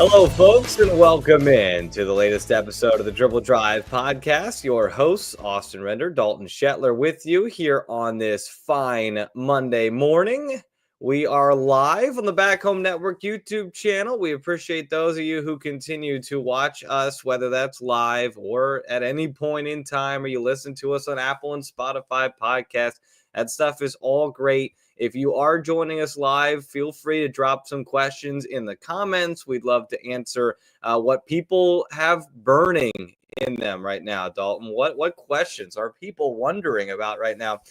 Hello, folks, and welcome in to the latest episode of the Dribble Drive podcast. Your hosts, Austin Render, Dalton Shetler, with you here on this fine Monday morning. We are live on the Back Home Network YouTube channel. We appreciate those of you who continue to watch us, whether that's live or at any point in time, or you listen to us on Apple and Spotify podcasts. That stuff is all great. If you are joining us live, feel free to drop some questions in the comments. We'd love to answer what people have burning in them right now. Dalton, what questions are people wondering about right now?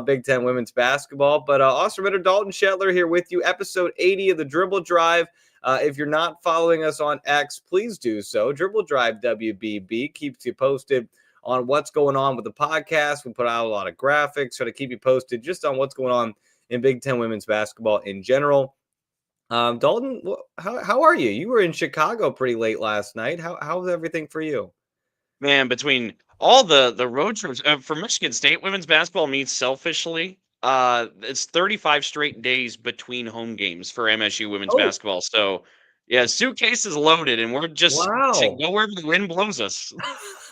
Big Ten women's basketball. But Austin Ritter, Dalton Shetler here with you, episode 80 of the Dribble Drive. If you're not following us on X, please do so. Dribble Drive WBB keeps you posted on what's going on with the podcast. We put out a lot of graphics, try to keep you posted just on what's going on in Big Ten women's basketball in general. Dalton, how are you? You were in Chicago pretty late last night. How's everything for you? Man, between all the road trips for Michigan State women's basketball meets selfishly, it's 35 straight days between home games for MSU women's Oh, basketball. So, yeah, suitcase is loaded, and we're just to wow. go wherever the wind blows us.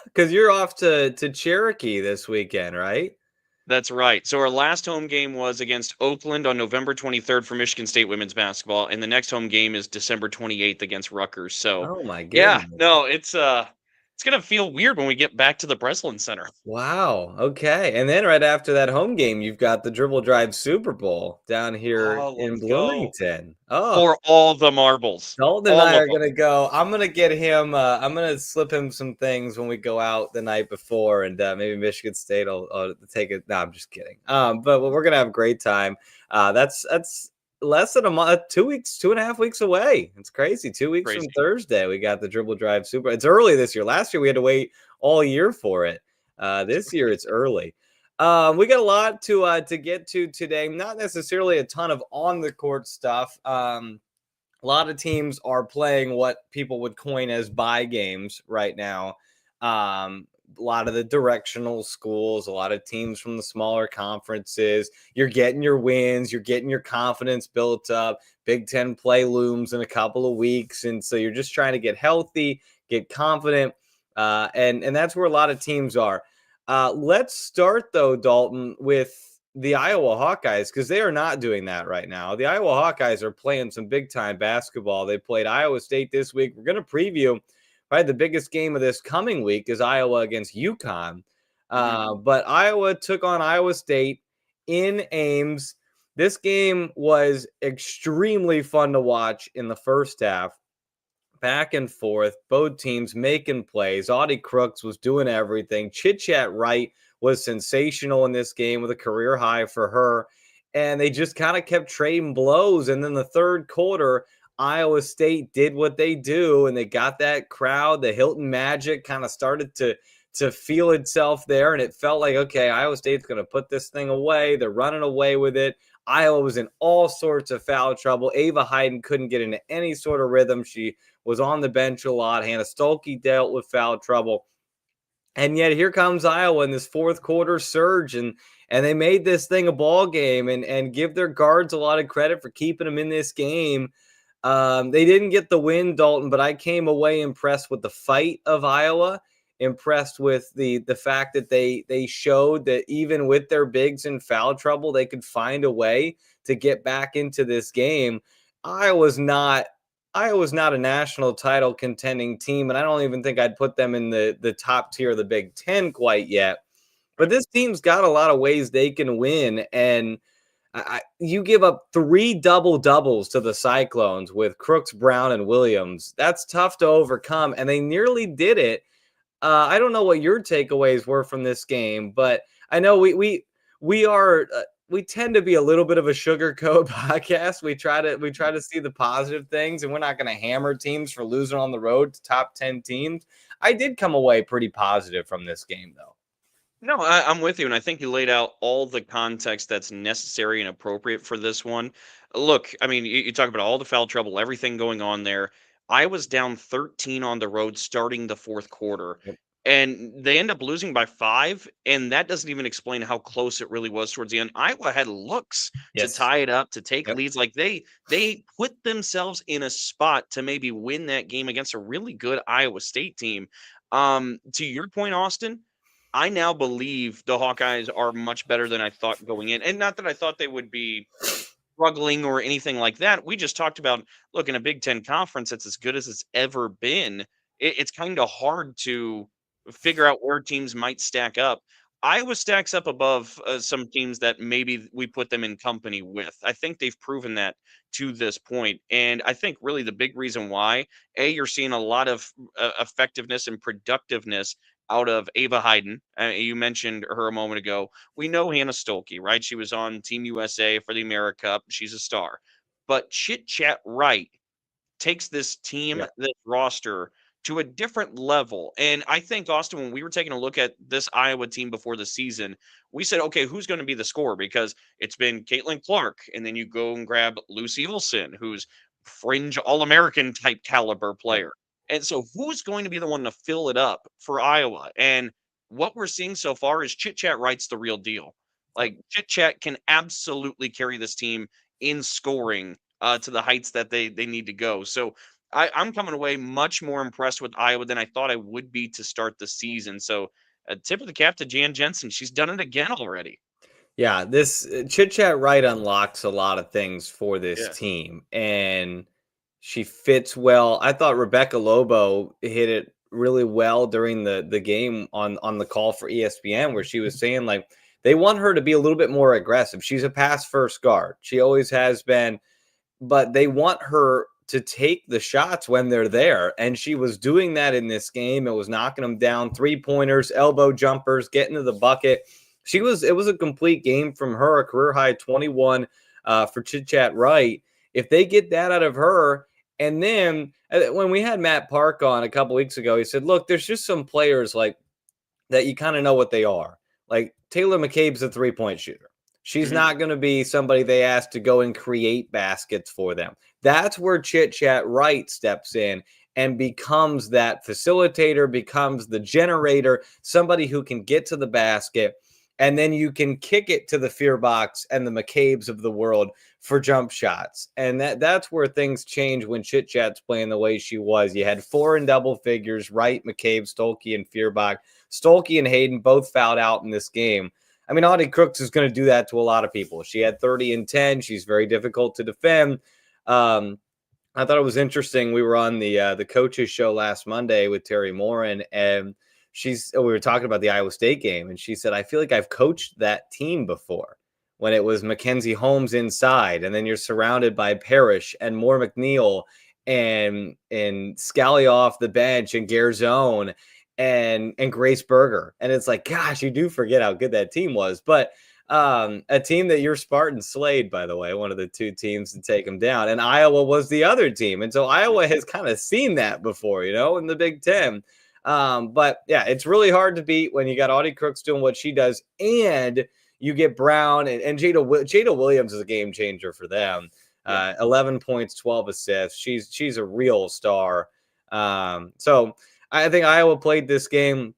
Because you're off to Cherokee this weekend, right? That's right. So our last home game was against Oakland on November 23rd for Michigan State women's basketball, and the next home game is December 28th against Rutgers. So, Oh my yeah, goodness. no, it's gonna feel weird when we get back to the Breslin Center. Wow. Okay. And then right after that home game, you've got the Dribble Drive Super Bowl down here Oh, in let's go. Bloomington. Oh, For all the marbles. Dalton and I All of are them. gonna go. I'm gonna get him. I'm gonna slip him some things when we go out the night before, and maybe Michigan State will take it. No, I'm just kidding. But we're gonna have a great time. That's less than a month, 2 weeks, 2.5 weeks away. It's crazy. 2 weeks from Crazy. Thursday, we got the Dribble Drive Super. It's early this year. Last year we had to wait all year for it. This year it's early. We got a lot to get to today. Not necessarily a ton of on the court stuff. A lot of teams are playing what people would coin as bye games right now. A lot of the directional schools, a lot of teams from the smaller conferences. You're getting your wins, you're getting your confidence built up. Big Ten play looms in a couple of weeks, and so you're just trying to get healthy, get confident, and that's where a lot of teams are. Let's start though, Dalton, with the Iowa Hawkeyes, because they are not doing that right now. The Iowa Hawkeyes are playing some big time basketball. They played Iowa State this week. We're going to preview probably the biggest game of this coming week is Iowa against UConn. But Iowa took on Iowa State in Ames. This game was extremely fun to watch in the first half. Back and forth, both teams making plays. Audie Crooks was doing everything. Chit Chat Wright was sensational in this game with a career high for her. And they just kind of kept trading blows. And then the third quarter, Iowa State did what they do, and they got that crowd. The Hilton Magic kind of started to feel itself there, and it felt like, okay, Iowa State's going to put this thing away. They're running away with it. Iowa was in all sorts of foul trouble. Ava Hayden couldn't get into any sort of rhythm. She was on the bench a lot. Hannah Stolke dealt with foul trouble. And yet here comes Iowa in this fourth quarter surge, and they made this thing a ball game, and give their guards a lot of credit for keeping them in this game. They didn't get the win, Dalton, but I came away impressed with the fight of Iowa, impressed with the fact that they showed that even with their bigs in foul trouble, they could find a way to get back into this game. Iowa's not a national title contending team, and I don't even think I'd put them in the top tier of the Big Ten quite yet. But this team's got a lot of ways they can win, and you give up 3 double-doubles to the Cyclones with Crooks, Brown, and Williams. That's tough to overcome, and they nearly did it. I don't know what your takeaways were from this game, but I know we tend to be a little bit of a sugarcoat podcast. We try to see the positive things, and we're not going to hammer teams for losing on the road to top 10 teams. I did come away pretty positive from this game, though. No, I'm with you, and I think you laid out all the context that's necessary and appropriate for this one. Look, I mean, you talk about all the foul trouble, everything going on there. I was down 13 on the road starting the fourth quarter. Yep. and they end up losing by 5, and that doesn't even explain how close it really was towards the end. Iowa had looks to Yes. tie it up, to take Yep. leads. Like they put themselves in a spot to maybe win that game against a really good Iowa State team. To your point, Austin, I now believe the Hawkeyes are much better than I thought going in. And not that I thought they would be struggling or anything like that. We just talked about, look, in a Big Ten conference that's as good as it's ever been, it's kind of hard to figure out where teams might stack up. Iowa stacks up above some teams that maybe we put them in company with. I think they've proven that to this point. And I think really the big reason why, you're seeing a lot of effectiveness and productiveness out of Ava Hayden. You mentioned her a moment ago. We know Hannah Stolke, right? She was on Team USA for the America Cup. She's a star. But Chit Chat Right takes this team, Yep. this roster to a different level. And I think, Austin, when we were taking a look at this Iowa team before the season, we said, okay, who's going to be the scorer? Because it's been Caitlin Clark, and then you go and grab Lucy Olson, who's fringe All-American type caliber Yep. player. And so who's going to be the one to fill it up for Iowa? And what we're seeing so far is Chit Chat Right's the real deal. Yep. Like Chit Chat can absolutely carry this team in scoring to the heights that they need to go. So I'm coming away much more impressed with Iowa than I thought I would be to start the season. So a tip of the cap to Jan Jensen. She's done it again already. Yeah, this Chit Chat Right unlocks a lot of things for this Yeah. team, and she fits well. I thought Rebecca Lobo hit it really well during the game on the call for ESPN, where she was saying like they want her to be a little bit more aggressive. She's a pass first guard. She always has been, but they want her to take the shots when they're there. And she was doing that in this game. It was knocking them down, 3-pointers, elbow jumpers, getting to the bucket. It was a complete game from her, a career high 21 for Chit Chat Right. If they get that out of her, and then when we had Matt Park on a couple weeks ago, he said, look, there's just some players like that you kind of know what they are. Like Taylor McCabe's a 3-point shooter. She's Mhm. not going to be somebody they ask to go and create baskets for them. That's where Chit Chat Right steps in and becomes that facilitator, becomes the generator, somebody who can get to the basket. And then you can kick it to the Fear Box and the McCabe's of the world for jump shots. And that's where things change when Chit Chat's playing the way she was. You had 4 in double figures, Wright, McCabe, Stolke, and Fearbach. Stolke and Hayden both fouled out in this game. I mean, Audie Crooks is going to do that to a lot of people. She had 30 and 10. She's very difficult to defend. I thought it was interesting. We were on the coaches show last Monday with Terry Morin, and we were talking about the Iowa State game, and she said, I feel like I've coached that team before when it was Mackenzie Holmes inside, and then you're surrounded by Parrish and Moore McNeil and Scally off the bench and Garzone and Grace Berger. And it's like, gosh, you do forget how good that team was. But a team that your Spartans slayed, by the way, one of the 2 teams to take them down. And Iowa was the other team. And so Iowa has kind of seen that before, in the Big Ten. But yeah, it's really hard to beat when you got Audie Crooks doing what she does, and you get Brown and Jada Williams is a game changer for them. 11 points, 12 assists. She's a real star. So I think Iowa played this game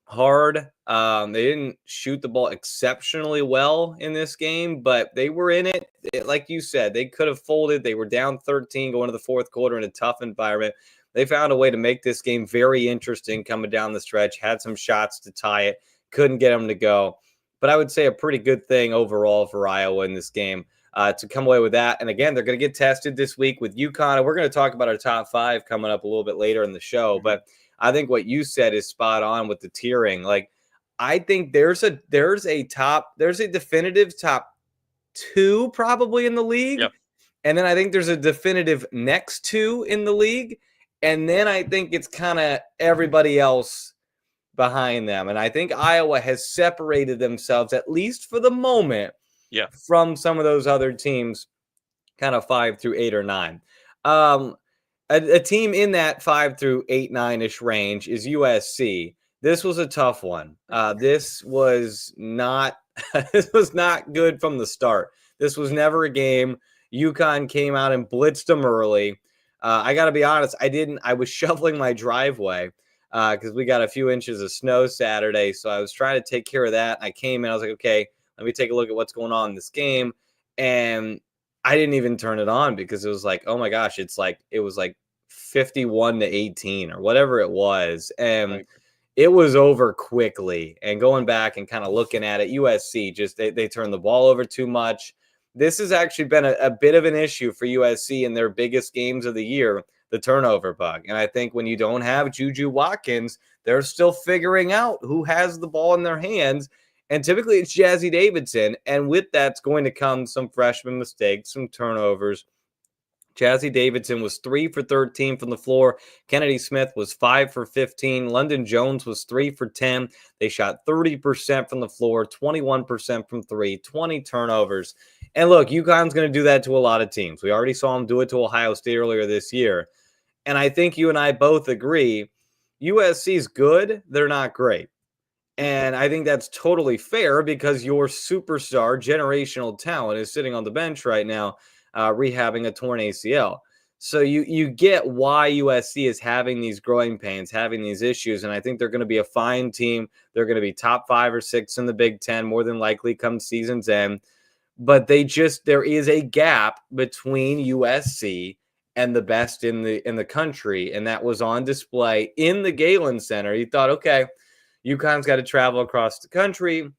hard. They didn't shoot the ball exceptionally well in this game, but they were in it. Like you said, they could have folded. They were down 13 going to the fourth quarter in a tough environment. They found a way to make this game very interesting coming down the stretch, had some shots to tie it, couldn't get them to go. But I would say a pretty good thing overall for Iowa in this game to come away with that. And again, they're going to get tested this week with UConn. And we're going to talk about our top 5 coming up a little bit later in the show. But I think what you said is spot on with the tiering. Like, I think there's a definitive top 2 probably in the league. Yep. And then I think there's a definitive next 2 in the league. And then I think it's kind of everybody else behind them. And I think Iowa has separated themselves, at least for the moment, from some of those other teams, kind of 5 through 8 or 9. A team in that 5 through 8, 9-ish range is USC. This was a tough one. This was not good from the start. This was never a game. UConn came out and blitzed them early. I got to be honest, I was shoveling my driveway because we got a few inches of snow Saturday. So I was trying to take care of that. I came in, I was like, okay, let me take a look at what's going on in this game. And I didn't even turn it on because it was like, oh my gosh, it was like 51-18 or whatever it was. And Right. it was over quickly. And going back and kind of looking at it, USC just they turned the ball over too much. This has actually been a bit of an issue for USC in their biggest games of the year, the turnover bug. And I think when you don't have Juju Watkins, they're still figuring out who has the ball in their hands. And typically it's Jazzy Davidson. And with that's going to come some freshman mistakes, some turnovers. Jazzy Davidson was 3 for 13 from the floor. Kennedy Smith was 5 for 15. London Jones was 3 for 10. They shot 30% from the floor, 21% from three, 20 turnovers. And look, UConn's going to do that to a lot of teams. We already saw them do it to Ohio State earlier this year. And I think you and I both agree USC's good. They're not great. And I think that's totally fair because your superstar generational talent is sitting on the bench right now, rehabbing a torn ACL. So you get why USC is having these growing pains, having these issues. And I think they're going to be a fine team. They're going to be top 5 or 6 in the Big Ten, more than likely come season's end. But there is a gap between USC and the best in the country. And that was on display in the Galen Center. You thought, okay, UConn's got to travel across the country.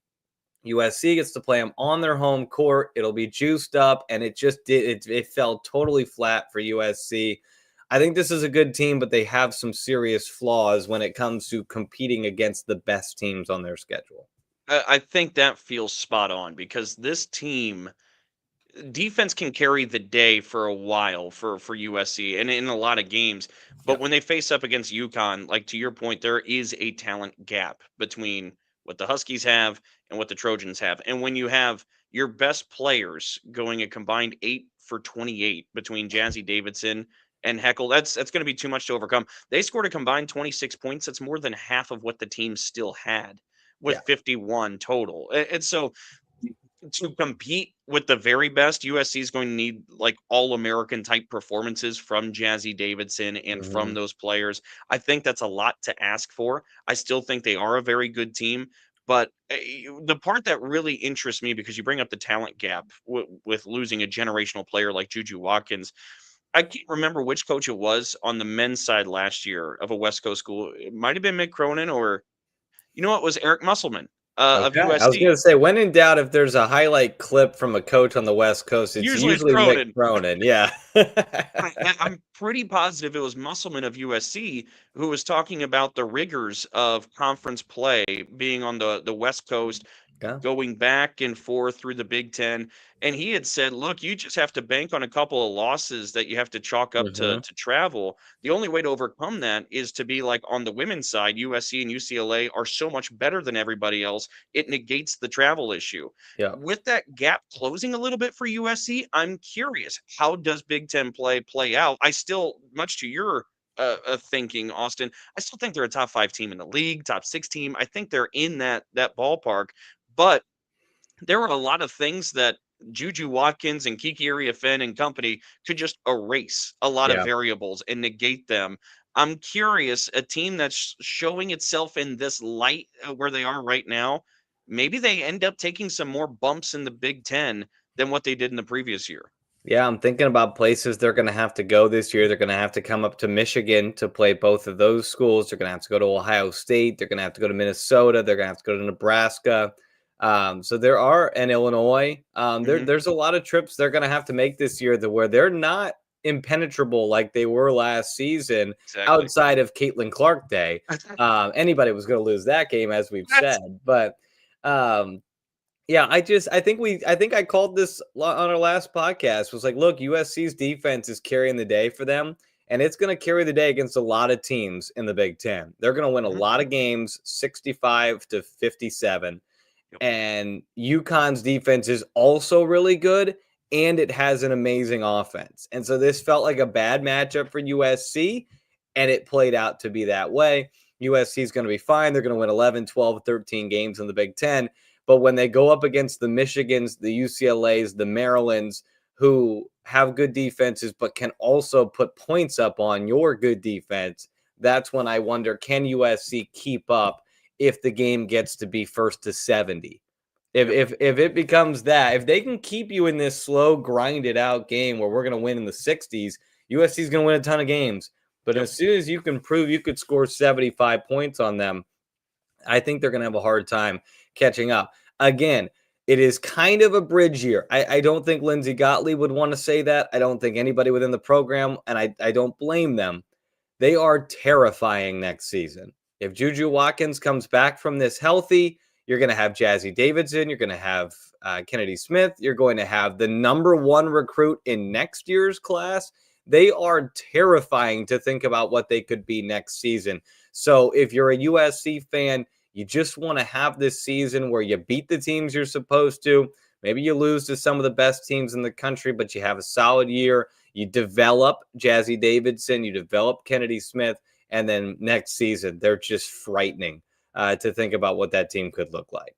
USC gets to play them on their home court. It'll be juiced up, and it fell totally flat for USC. I think this is a good team, but they have some serious flaws when it comes to competing against the best teams on their schedule. I think that feels spot on because this team defense can carry the day for a while for USC and in a lot of games. But Yep. when they face up against UConn, like to your point, there is a talent gap between what the Huskies have and what the Trojans have. And when you have your best players going a combined 8 for 28 between Jazzy Davidson and Heckle, that's going to be too much to overcome. They scored a combined 26 points. That's more than half of what the team still had with Yeah. 51 total. And so to compete with the very best, USC is going to need like all-American type performances from Jazzy Davidson and from Mhm. those players. I think that's a lot to ask for. I still think they are a very good team, but the part that really interests me because you bring up the talent gap with losing a generational player like Juju Watkins. I can't remember which coach it was on the men's side last year of a West Coast school. It might have been Mick Cronin or you know what was Eric Musselman of Okay. I was USC. going to say, when in doubt, if there's a highlight clip from a coach on the West Coast, it's Usually it's usually Mick Cronin. Cronin. Yeah. I'm pretty positive it was Musselman of USC who was talking about the rigors of conference play being on the West Coast, Yeah. going back and forth through the Big Ten. And he had said, look, you just have to bank on a couple of losses that you have to chalk up Hmm. to travel. The only way to overcome that is to be like on the women's side, USC and UCLA are so much better than everybody else. It negates the travel issue. Yeah. With that gap closing a little bit for USC, I'm curious, how does Big Ten play out? I still, much to your thinking, Austin, I still think they're a top 5 team in the league, top 6 team. I think they're in that ballpark, but there are a lot of things that Juju Watkins and Kiki Finn and company could just erase a lot of Yeah. variables and negate them. I'm curious, a team that's showing itself in this light where they are right now, maybe they end up taking some more bumps in the Big Ten than what they did in the previous year. Yeah, I'm thinking about places they're going to have to go this year. They're going to have to come up to Michigan to play both of those schools. They're going to have to go to Ohio State. They're going to have to go to Minnesota. They're going to have to go to Nebraska. So there are, and Illinois. Hmm. There's a lot of trips they're going to have to make this year where they're not impenetrable like they were last season Exactly. outside of Caitlin Clark Day. Anybody was going to lose that game, as we've That's said. But um, yeah, I think I called this on our last podcast was like, look, USC's defense is carrying the day for them, and it's going to carry the day against a lot of teams in the Big Ten. They're going to win a mhm. lot of games, 65-57. Yep. And UConn's defense is also really good, and it has an amazing offense. And so this felt like a bad matchup for USC, and it played out to be that way. USC is going to be fine. They're going to win 11, 12, 13 games in the Big Ten. But when they go up against the Michigans, the UCLAs, the Marylands, who have good defenses but can also put points up on your good defense, that's when I wonder, can USC keep up if the game gets to be first to 70? If it becomes that, if they can keep you in this slow, grinded out game where we're going to win in the 60s, USC is going to win a ton of games. But as soon as you can prove you could score 75 points on them, I think they're going to have a hard time catching up. Again, it is kind of a bridge year. I don't think Lindsey Gottlieb would want to say that. I don't think anybody within the program, and I don't blame them. They are terrifying next season. If Juju Watkins comes back from this healthy, you're going to have Jazzy Davidson. You're going to have Kennedy Smith. You're going to have the number one recruit in next year's class. They are terrifying to think about what they could be next season. So if you're a USC fan, you just want to have this season where you beat the teams you're supposed to. Maybe you lose to some of the best teams in the country, but you have a solid year. You develop Jazzy Davidson, you develop Kennedy Smith, and then next season, they're just frightening to think about what that team could look like.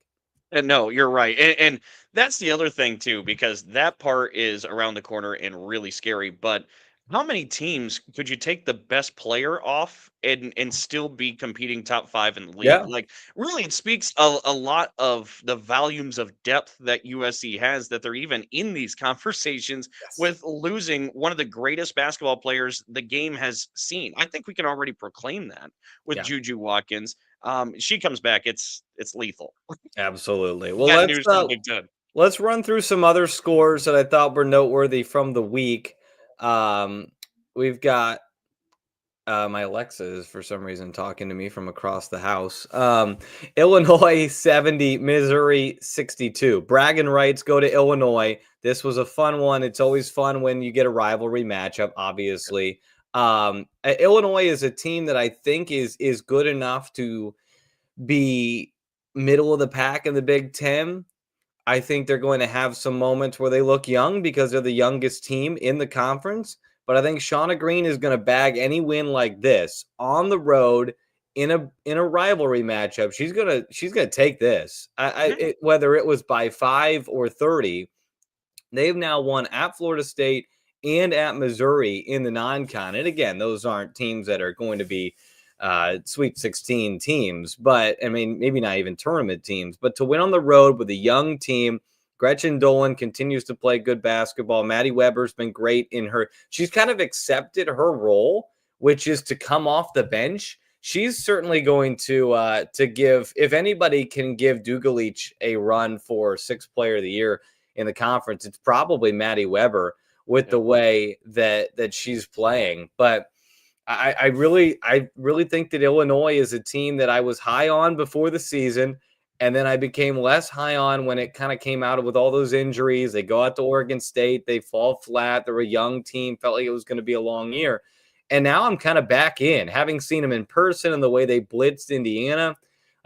And no, you're right. And that's the other thing too, because that part is around the corner and really scary. But how many teams could you take the best player off and still be competing top 5 in the league? Yeah. Like, really, it speaks a lot of the volumes of depth that USC has, that they're even in these conversations with losing one of the greatest basketball players the game has seen. I think we can already proclaim that with Juju Watkins. She comes back, it's lethal. Absolutely. Well, Bad news to the Big Ten. let's run through some other scores that I thought were noteworthy from the week. We've got my Alexa is for some reason talking to me from across the house. Illinois 70, Missouri 62. Bragging rights go to Illinois. This was a fun one. It's always fun when you get a rivalry matchup, obviously. Illinois is a team that I think is good enough to be middle of the pack in the Big Ten. I think they're going to have some moments where they look young because they're the youngest team in the conference. But I think Shauna Green is going to bag any win like this on the road in a rivalry matchup. She's gonna take this. Whether it was by 5 or 30, they've now won at Florida State and at Missouri in the non-con. And again, those aren't teams that are going to be Sweet 16 teams, but I mean, maybe not even tournament teams, but to win on the road with a young team. Gretchen Dolan continues to play good basketball. Maddie Weber's been great in she's kind of accepted her role, which is to come off the bench. She's certainly going to give, if anybody can give Dugalich a run for 6th player of the year in the conference, it's probably Maddie Weber with the way that she's playing. But I really think that Illinois is a team that I was high on before the season, and then I became less high on when it kind of came out with all those injuries. They go out to Oregon State, they fall flat. They're a young team, felt like it was going to be a long year. And now I'm kind of back in, having seen them in person and the way they blitzed Indiana.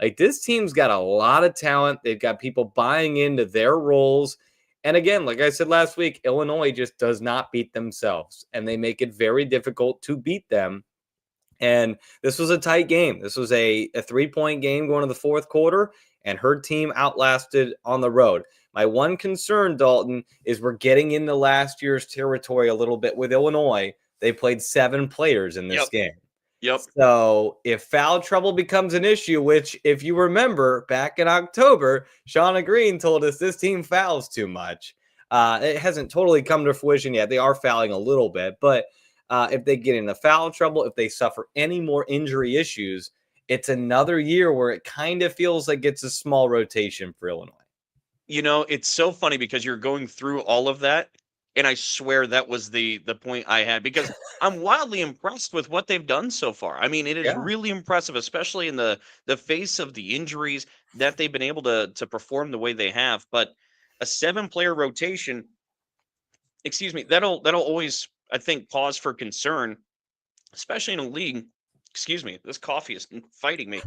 Like, this team's got a lot of talent. They've got people buying into their roles. And again, like I said last week, Illinois just does not beat themselves, and they make it very difficult to beat them. And this was a tight game. This was a 3-point game going to the 4th quarter, and her team outlasted on the road. My one concern, Dalton, is we're getting into last year's territory a little bit with Illinois. They played 7 players in this game. Yep. So if foul trouble becomes an issue, which if you remember back in October, Shauna Green told us this team fouls too much. It hasn't totally come to fruition yet. They are fouling a little bit, but if they get into foul trouble, if they suffer any more injury issues, it's another year where it kind of feels like it's a small rotation for Illinois. You know, it's so funny because you're going through all of that, and I swear that was the point I had, because I'm wildly impressed with what they've done so far. I mean, it is really impressive, especially in the face of the injuries, that they've been able to perform the way they have. But a 7-player rotation, excuse me, that'll always, I think, pause for concern, especially in a league. Excuse me, this coffee is fighting me.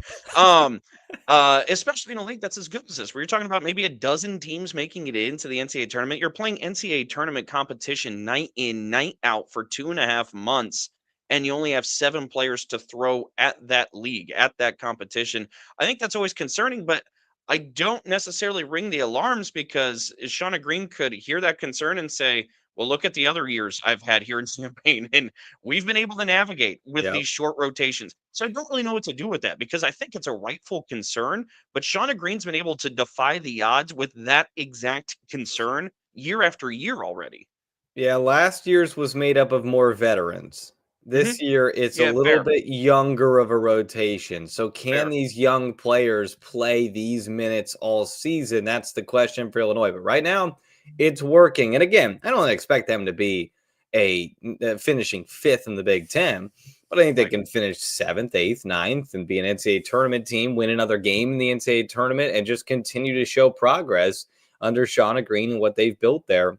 Especially in a league that's as good as this, where you're talking about maybe a dozen teams making it into the NCAA tournament. You're playing NCAA tournament competition night in, night out for 2.5 months, and you only have 7 players to throw at that league, at that competition. I think that's always concerning, but I don't necessarily ring the alarms, because Shauna Green could hear that concern and say, Well, look at the other years I've had here in Champaign, and we've been able to navigate with Yeah. these short rotations. So I don't really know what to do with that because I think it's a rightful concern. But Shauna Green's been able to defy the odds with that exact concern year after year already. Yeah, last year's was made up of more veterans. Hmm. This year, it's a Yeah, little fair. bit younger of a rotation. So, can Fair. these young players play these minutes all season? That's the question for Illinois. But right now, it's working. And again, I don't expect them to be finishing fifth in the Big Ten, but I think they Right. can finish seventh, eighth, ninth, and be an NCAA tournament team, win another game in the NCAA tournament, and just continue to show progress under Shauna Green and what they've built there.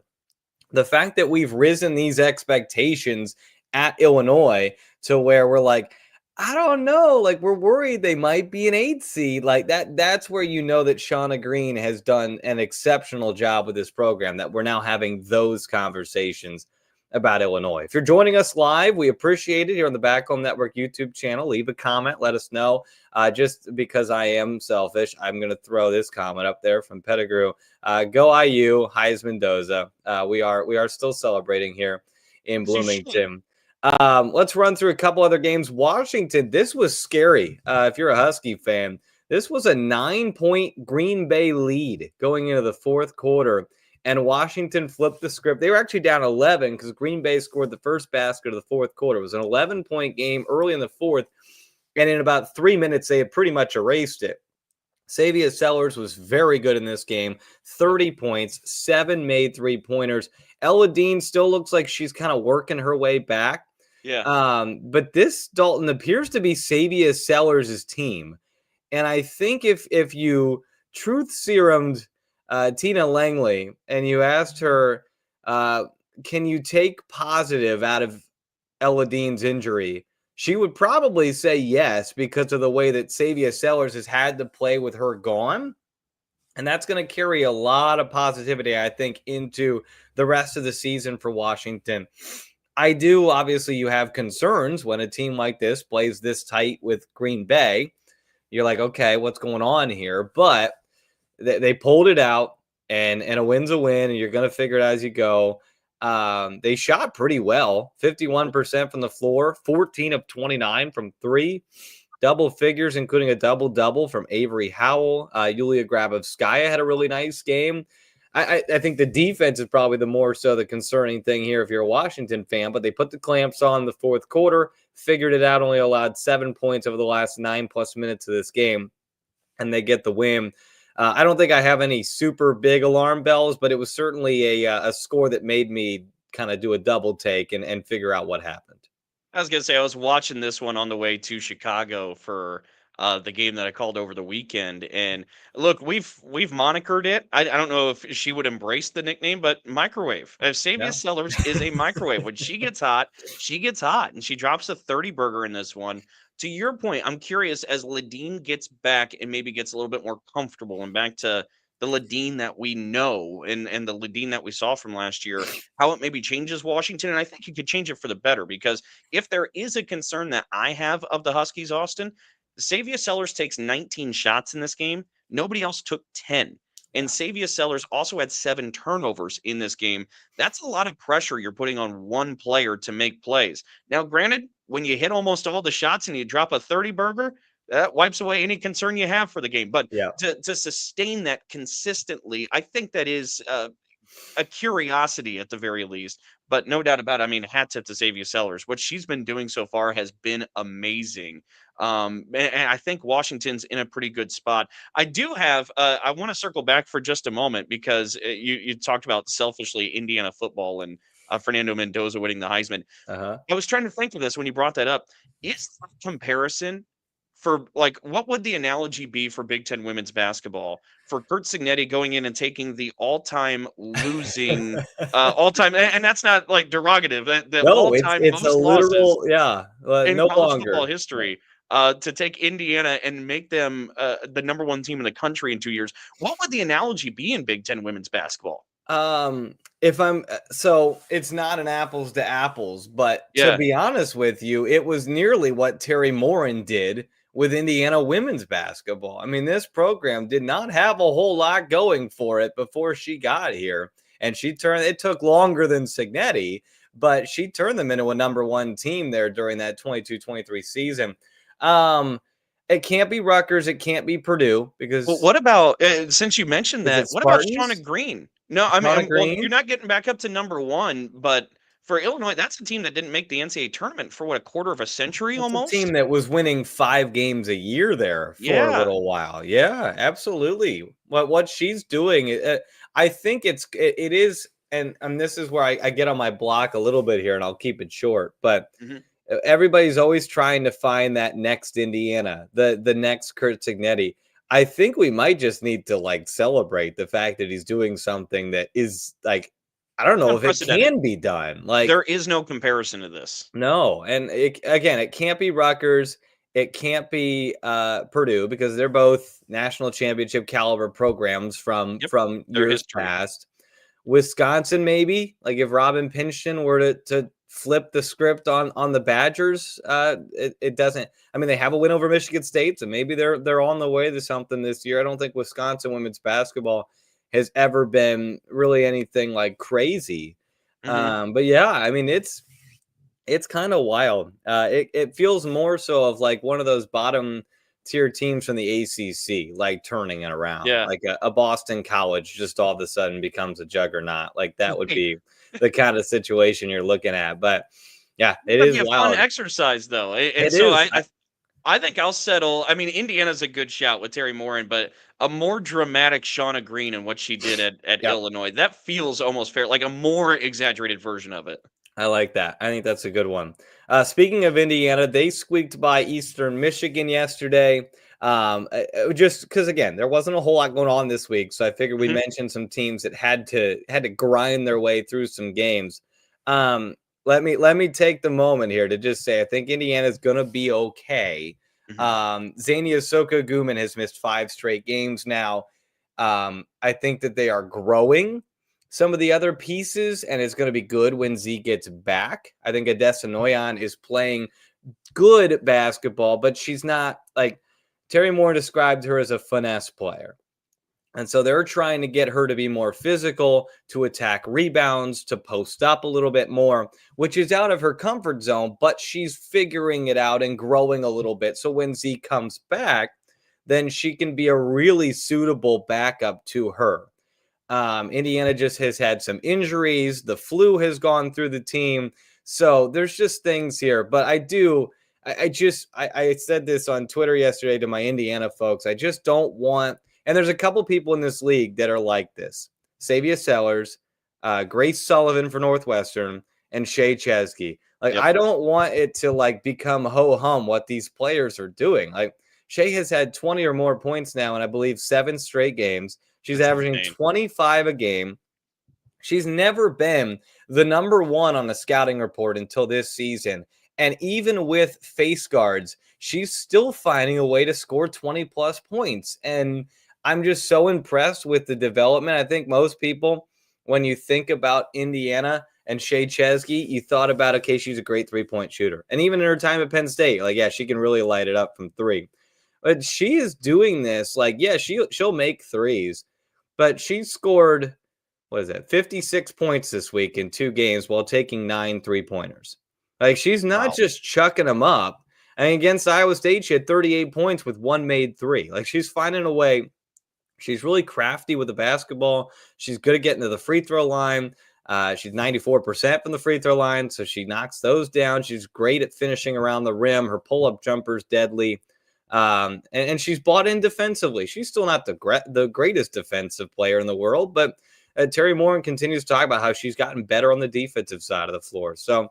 The fact that we've risen these expectations at Illinois to where we're like, I don't know, like we're worried they might be an 8 seed like that's where you know that Shauna Green has done an exceptional job with this program, that we're now having those conversations about Illinois. If you're joining us live, we appreciate it here on the Back Home Network YouTube channel. Leave a comment, let us know. Just because I am selfish, I'm going to throw this comment up there from Pettigrew. Go IU, Heisman Doza. We are still celebrating here in As you should. Bloomington. Let's run through a couple other games. Washington, this was scary. If you're a Husky fan, this was a 9-point Green Bay lead going into the fourth quarter, and Washington flipped the script. They were actually down 11 because Green Bay scored the first basket of the fourth quarter. It was an 11-point game early in the fourth, and in about 3 minutes, they had pretty much erased it. Savia Sellers was very good in this game. 30 points, 7 made three-pointers. Ella Dean still looks like she's kind of working her way back. Yeah. But this, Dalton, appears to be Savia Sellers' team. And I think if you truth serumed Tina Langley and you asked her, can you take positive out of Ella Dean's injury, she would probably say yes because of the way that Savia Sellers has had to play with her gone. And that's going to carry a lot of positivity, I think, into the rest of the season for Washington. I do, obviously, you have concerns when a team like this plays this tight with Green Bay. You're like, okay, what's going on here? But they pulled it out, and a win's a win, and you're going to figure it out as you go. They shot pretty well, 51% from the floor, 14 of 29 from three, double figures, including a double-double from Avery Howell. Yulia Grabovskaya had a really nice game. I think the defense is probably the more so the concerning thing here if you're a Washington fan, but they put the clamps on in the fourth quarter, figured it out, only allowed 7 points over the last 9+ minutes of this game, and they get the win. I don't think I have any super big alarm bells, but it was certainly a score that made me kind of do a double take and figure out what happened. I was gonna say I was watching this one on the way to Chicago for the game that I called over the weekend. And look, we've monikered it. I don't know if she would embrace the nickname, but microwave. Savia Yeah. Sellers is a microwave. When she gets hot, and she drops a 30 burger in this one. To your point, I'm curious as Ladine gets back and maybe gets a little bit more comfortable and back to the Ladine that we know and the Ladine that we saw from last year, how it maybe changes Washington. And I think it could change it for the better because if there is a concern that I have of the Huskies, Austin, Savia Sellers takes 19 shots in this game. Nobody else took 10. And Savia Sellers also had 7 turnovers in this game. That's a lot of pressure you're putting on one player to make plays. Now, granted, when you hit almost all the shots and you drop a 30 burger, that wipes away any concern you have for the game. But Yeah. to sustain that consistently, I think that is a curiosity at the very least. But no doubt about it, I mean, hat tip to Xavier Sellers. What she's been doing so far has been amazing. And I think Washington's in a pretty good spot. I do have, I want to circle back for just a moment because you talked about selfishly Indiana football and Fernando Mendoza winning the Heisman. Uh-huh. I was trying to think of this when you brought that up. Is that comparison for like what would the analogy be for Big Ten women's basketball for Kurt Signetti going in and taking the all-time losing all-time and that's not like derogative the No, all-time it's a most losses literal, yeah, in no college football longer. history to take Indiana and make them the number one team in the country in 2 years. What would the analogy be in Big Ten women's basketball? If I'm so it's not an apples to apples, but to Yeah. be honest with you, it was nearly what Terry Morin did with Indiana women's basketball. I mean, this program did not have a whole lot going for it before she got here. and it took longer than Signetti, but she turned them into a number one team there during that 22-23 season. It can't be Rutgers. It can't be Purdue Well, because what about since you mentioned is it that? What about Shauna Spartans? Green? No, I mean, Shauna well, you're Green? not getting back up to number one, but for Illinois, that's a team that didn't make the NCAA tournament for what, a quarter of a century That's a almost. team that was winning 5 games a year there for a Yeah. little while. Yeah, absolutely. What she's doing, I think it is, and this is where I get on my block a little bit here, and I'll keep it short. But Mhm. everybody's always trying to find that next Indiana, the next Kurt Signetti. I think we might just need to like celebrate the fact that he's doing something that is like, I don't know if it Unprecedented. can be done. Like, There is no comparison to this. no, and it can't be Rutgers. It can't be Purdue because they're both national championship caliber programs from Yep. Their years history. past. Wisconsin, maybe, like if Robin Pinchton were to flip the script on the Badgers, it doesn't. I mean, they have a win over Michigan State, so maybe they're on the way to something this year. I don't think Wisconsin women's basketball has ever been really anything like crazy. Hmm. But yeah, I mean, it's kind of wild. It feels more so of like one of those bottom tier teams from the ACC, like turning it around, Yeah. like a Boston College just all of a sudden becomes a juggernaut. Like that would Right. be the kind of situation you're looking at. But yeah, it That'd is be a fun wild. exercise, though. And It so is. I think I'll settle. I mean, Indiana's a good shout with Terry Morin, but a more dramatic Shauna Green and what she did at Yeah, Illinois, that feels almost fair, like a more exaggerated version of it. I like that. I think that's a good one. Speaking of Indiana, they squeaked by Eastern Michigan yesterday. Just because again, there wasn't a whole lot going on this week, so I figured we Mhm. mentioned some teams that had to grind their way through some games. Um, let me take the moment here to just say I think Indiana's gonna be okay. Mhm. Zania Soka Guman has missed 5 straight games now. I think that they are growing some of the other pieces, and it's going to be good when Z gets back. I think Adessa Noyan is playing good basketball, but she's not like Terry Moore described her as a finesse player. And so they're trying to get her to be more physical, to attack rebounds, to post up a little bit more, which is out of her comfort zone, but she's figuring it out and growing a little bit. So when Z comes back, then she can be a really suitable backup to her. Indiana just has had some injuries. The flu has gone through the team. So there's just things here. But I said this on Twitter yesterday to my Indiana folks. I just don't want, and there's a couple people in this league that are like this. Savia Sellers, Grace Sullivan for Northwestern, and Shay Chesky. Like, Yep. I don't want it to like become ho-hum what these players are doing. Like, Shay has had 20 or more points now in, I believe, 7 straight games. She's That's averaging insane. 25 a game. She's never been the number one on the scouting report until this season. And even with face guards, she's still finding a way to score 20 plus points. And I'm just so impressed with the development. I think most people, when you think about Indiana and Shay Chesky, you thought about, okay, she's a great 3-point shooter. And even in her time at Penn State, like, yeah, she can really light it up from three. But she is doing this, like, yeah, she'll make threes, but she scored, what is that, 56 points this week in 2 games while taking 9 3-pointers. Like, she's not Wow. just chucking them up. I mean, against Iowa State, she had 38 points with 1 made 3. Like, she's finding a way. She's really crafty with the basketball. She's good at getting to the free throw line. She's 94% from the free throw line, so she knocks those down. She's great at finishing around the rim. Her pull-up jumper's deadly. And she's bought in defensively. She's still not the greatest defensive player in the world, but Terry Morin continues to talk about how she's gotten better on the defensive side of the floor. So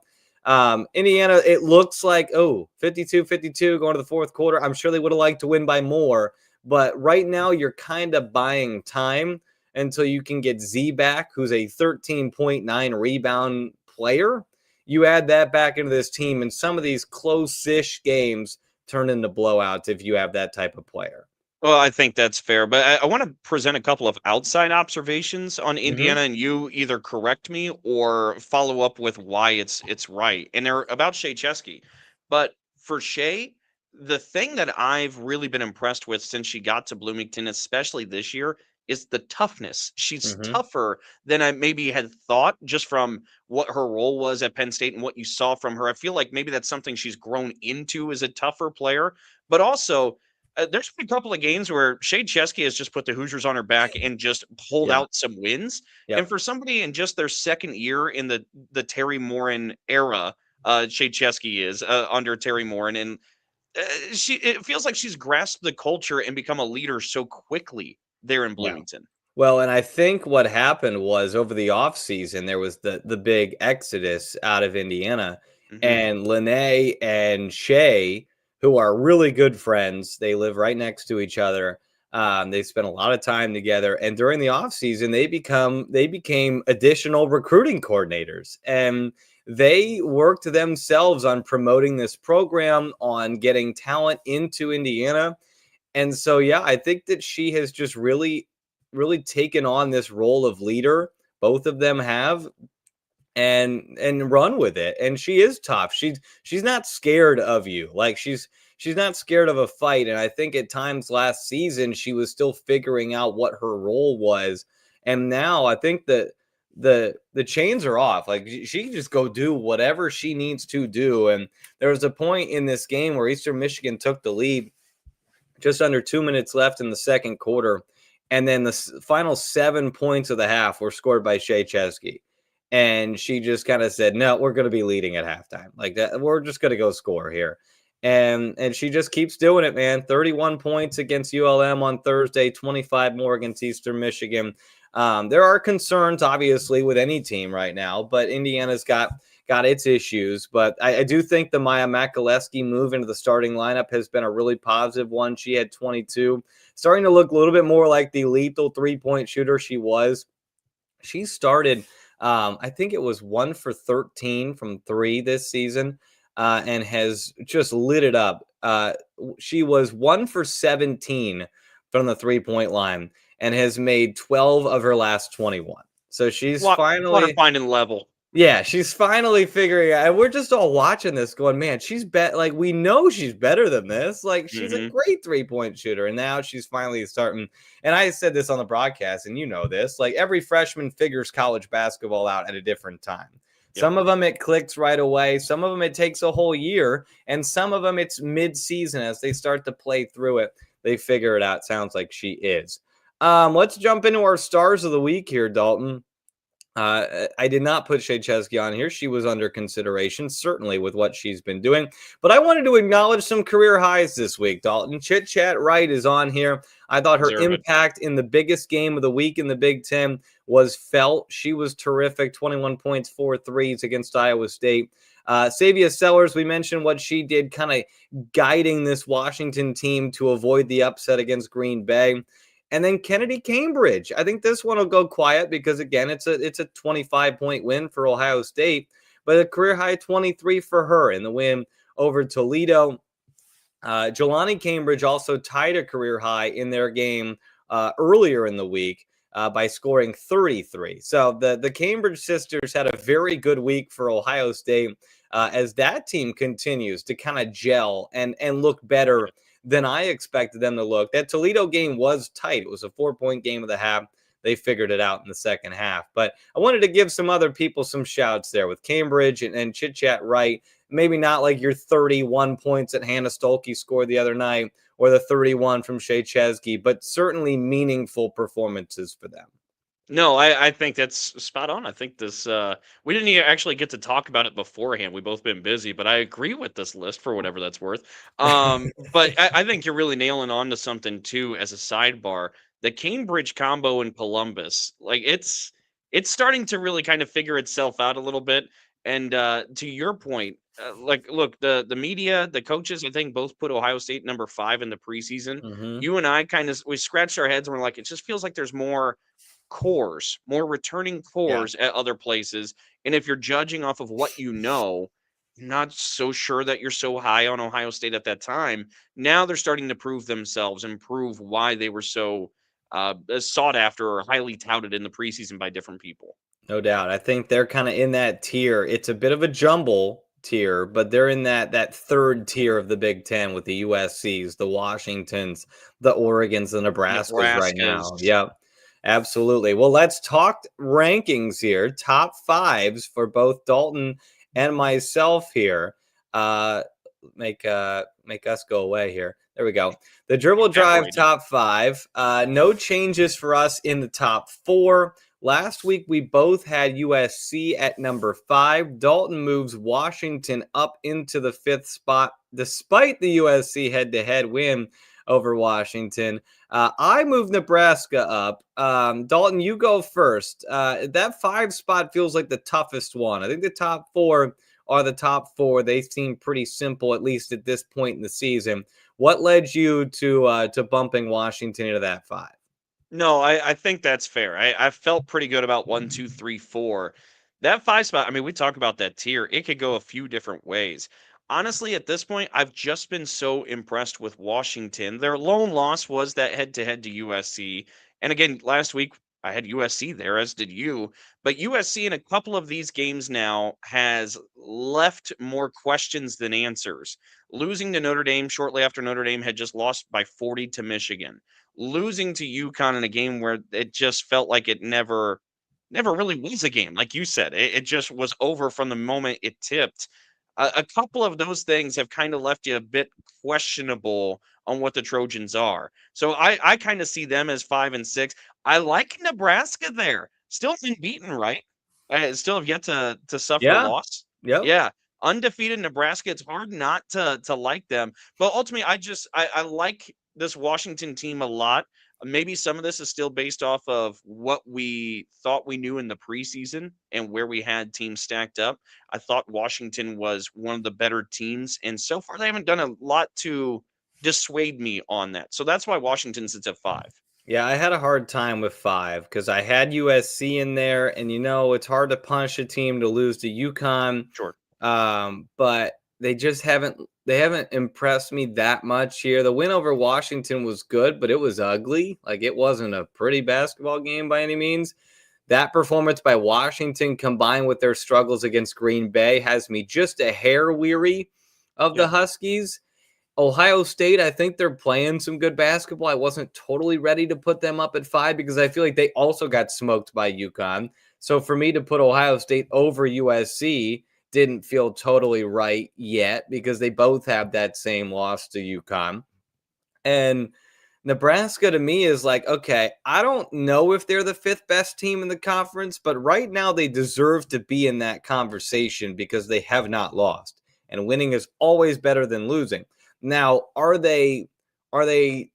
Indiana, it looks like, 52-52 going to the fourth quarter. I'm sure they would have liked to win by more, but right now you're kind of buying time until you can get Z back, who's a 13.9 rebound player. You add that back into this team, and some of these close-ish games turn into blowouts if you have that type of player. Well, I think that's fair, but I want to present a couple of outside observations on Mm-hmm. Indiana, and you either correct me or follow up with why it's right. And they're about Shea Chesky. But for Shea, the thing that I've really been impressed with since she got to Bloomington, especially this year, is the toughness. She's Mm-hmm. tougher than I maybe had thought just from what her role was at Penn State and what you saw from her. I feel like maybe that's something she's grown into as a tougher player, but also there's been a couple of games where Shea Chesky has just put the Hoosiers on her back and just pulled Yeah. out some wins. And Yep. for somebody in just their second year in the Terry Morin era, Shea Chesky is under Terry Morin, and it feels like she's grasped the culture and become a leader so quickly there in Yeah. Bloomington. Well, and I think what happened was over the offseason, there was the big exodus out of Indiana, Hmm. and Lene and Shay, who are really good friends, they live right next to each other. They spent a lot of time together, and during the offseason, they became additional recruiting coordinators, and they worked themselves on promoting this program, on getting talent into Indiana. And so, yeah, I think that she has just really taken on this role of leader. Both of them have, and run with it. And she is tough. She's not scared of you. Like she's not scared of a fight. And I think at times last season she was still figuring out what her role was. And now I think that the chains are off. Like she can just go do whatever she needs to do. And there was a point in this game where Eastern Michigan took the lead, just under 2 minutes left in the second quarter. And then the final 7 points of the half were scored by Shea Chesky. And she just kind of said, no, we're going to be leading at halftime. Like that, we're just going to go score here. And she just keeps doing it, man. 31 points against ULM on Thursday, 25 more against Eastern Michigan. There are concerns, obviously, with any team right now, but Indiana's got its issues. But I do think the Maya Makalewski move into the starting lineup has been a really positive one. She had 22, starting to look a little bit more like the lethal 3-point shooter she was. She started, I think it was 1 for 13 from 3 this season, and has just lit it up. She was 1 for 17 from the 3-point line and has made 12 of her last 21. So she's Water finally, finding level. yeah, she's finally figuring out. And we're just all watching this going, man, she's like we know she's better than this. Like she's a Hmm. great 3-point shooter. And now she's finally starting. And I said this on the broadcast, and you know this, like every freshman figures college basketball out at a different time. Yep. Some of them it clicks right away. Some of them it takes a whole year. And some of them it's mid-season as they start to play through it. They figure it out. Sounds like she is. Let's jump into our stars of the week here, Dalton. I did not put Shea Chesky on here. She was under consideration, certainly with what she's been doing. But I wanted to acknowledge some career highs this week, Dalton. Chit Chat Wright is on here. I thought her Deserve it. impact in the biggest game of the week in the Big Ten was felt. She was terrific. 21 points, 4 threes against Iowa State. Savia Sellers, we mentioned what she did, kind of guiding this Washington team to avoid the upset against Green Bay. And then Kennedy Cambridge. I think this one will go quiet because again, it's a 25-point win for Ohio State, but a career high 23 for her in the win over Toledo. Jelani Cambridge also tied a career high in their game earlier in the week by scoring 33. So the Cambridge sisters had a very good week for Ohio State as that team continues to kind of gel and look better than I expected them to look. That Toledo game was tight. It was a 4-point game of the half. They figured it out in the second half. But I wanted to give some other people some shouts there with Cambridge and Chit Chat Wright. Maybe not like your 31 points that Hannah Stolke scored the other night or the 31 from Shea Chesky, but certainly meaningful performances for them. No, I think that's spot on. I think this we didn't actually get to talk about it beforehand. We've both been busy, but I agree with this list for whatever that's worth. But I think you're really nailing on to something too as a sidebar. The Cambridge combo in Columbus, like it's starting to really kind of figure itself out a little bit. And to your point, like look, the media, the coaches, I think both put Ohio State number 5 in the preseason. Mm-hmm. You and I kind of we scratched our heads and we're like, it just feels like there's more returning Yeah. cores at other places. And if you're judging off of what you know, not so sure that you're so high on Ohio State at that time. Now they're starting to prove themselves and prove why they were so sought after or highly touted in the preseason by different people. No doubt. I think they're kind of in that tier. It's a bit of a jumble tier, but they're in that third tier of the Big Ten with the USCs, the Washingtons, the Oregons, the Nebraskas right now. Nebraska's. Yep. Absolutely. Well, let's talk rankings here. Top fives for both Dalton and myself here. Uh, make us go away here. There we go. The Dribble Drive Evaporated. top five. No changes for us in the top four. Last week we both had USC at number 5. Dalton moves Washington up into the 5th spot, despite the USC head-to-head win over Washington. I moved Nebraska up. Dalton, you go first. That 5 spot feels like the toughest one. I think the top 4 are the top 4. They seem pretty simple, at least at this point in the season. What led you to bumping Washington into that 5? No, I think that's fair. I felt pretty good about 1, 2, 3, 4. That 5 spot, I mean, we talk about that tier. It could go a few different ways. Honestly, at this point, I've just been so impressed with Washington. Their lone loss was that head-to-head to USC. And again, last week I had USC there, as did you. But USC in a couple of these games now has left more questions than answers. Losing to Notre Dame shortly after Notre Dame had just lost by 40 to Michigan, losing to UConn in a game where it just felt like it never really was a game. Like you said, it just was over from the moment it tipped. A couple of those things have kind of left you a bit questionable on what the Trojans are. So I kind of see them as 5 and 6. I like Nebraska there. Still unbeaten, right? I still have yet to suffer a Yeah. loss. Yep. Yeah. Undefeated Nebraska. It's hard not to like them. But ultimately, I like this Washington team a lot. Maybe some of this is still based off of what we thought we knew in the preseason and where we had teams stacked up. I thought Washington was one of the better teams, and so far they haven't done a lot to dissuade me on that. So that's why Washington sits at 5. Yeah, I had a hard time with 5 because I had USC in there, and it's hard to punish a team to lose to UConn. Sure. But they haven't impressed me that much here. The win over Washington was good, but it was ugly. Like, it wasn't a pretty basketball game by any means. That performance by Washington combined with their struggles against Green Bay has me just a hair weary of the Yep. Huskies. Ohio State, I think they're playing some good basketball. I wasn't totally ready to put them up at 5 because I feel like they also got smoked by UConn. So for me to put Ohio State over USC didn't feel totally right yet because they both have that same loss to UConn. And Nebraska to me is like, okay, I don't know if they're the 5th best team in the conference, but right now they deserve to be in that conversation because they have not lost. And winning is always better than losing. Now, are they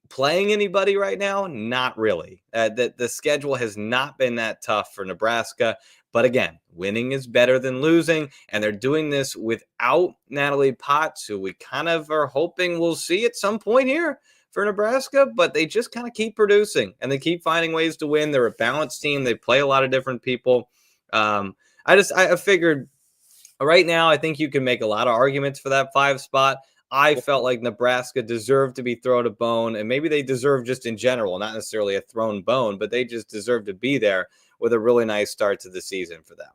playing anybody right now? Not really. The schedule has not been that tough for Nebraska. But again, winning is better than losing, and they're doing this without Natalie Potts, who we kind of are hoping we'll see at some point here for Nebraska, but they just kind of keep producing, and they keep finding ways to win. They're a balanced team. They play a lot of different people. I figured right now, I think you can make a lot of arguments for that 5 spot. I felt like Nebraska deserved to be thrown a bone, and maybe they deserve just in general, not necessarily a thrown bone, but they just deserve to be there with a really nice start to the season for them.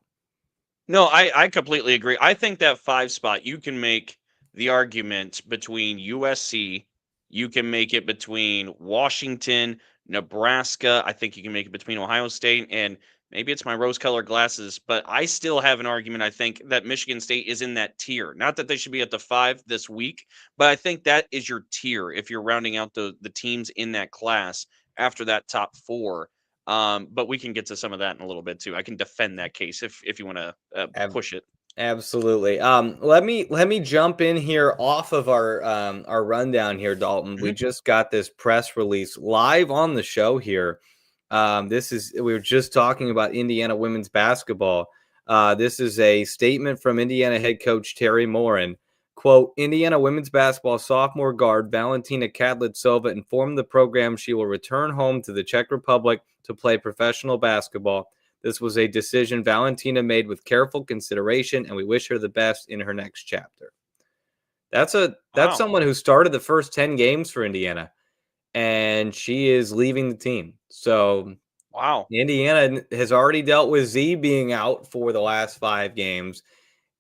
No, I completely agree. I think that 5 spot, you can make the argument between USC, you can make it between Washington, Nebraska. I think you can make it between Ohio State, and maybe it's my rose-colored glasses, but I still have an argument. I think that Michigan State is in that tier. Not that they should be at the 5 this week, but I think that is your tier if you're rounding out the teams in that class after that top 4. But we can get to some of that in a little bit too. I can defend that case if you want to push it. Absolutely. Let me jump in here off of our rundown here, Dalton. We Mhm. just got this press release live on the show here. We were just talking about Indiana women's basketball. This is a statement from Indiana head coach Terry Morin. Quote, Indiana women's basketball sophomore guard Valentina Kadlitsova informed the program she will return home to the Czech Republic to play professional basketball. This was a decision Valentina made with careful consideration, and we wish her the best in her next chapter. That's Wow. someone who started the first 10 games for Indiana, and she is leaving the team. So Wow. Indiana has already dealt with Z being out for the last 5 games,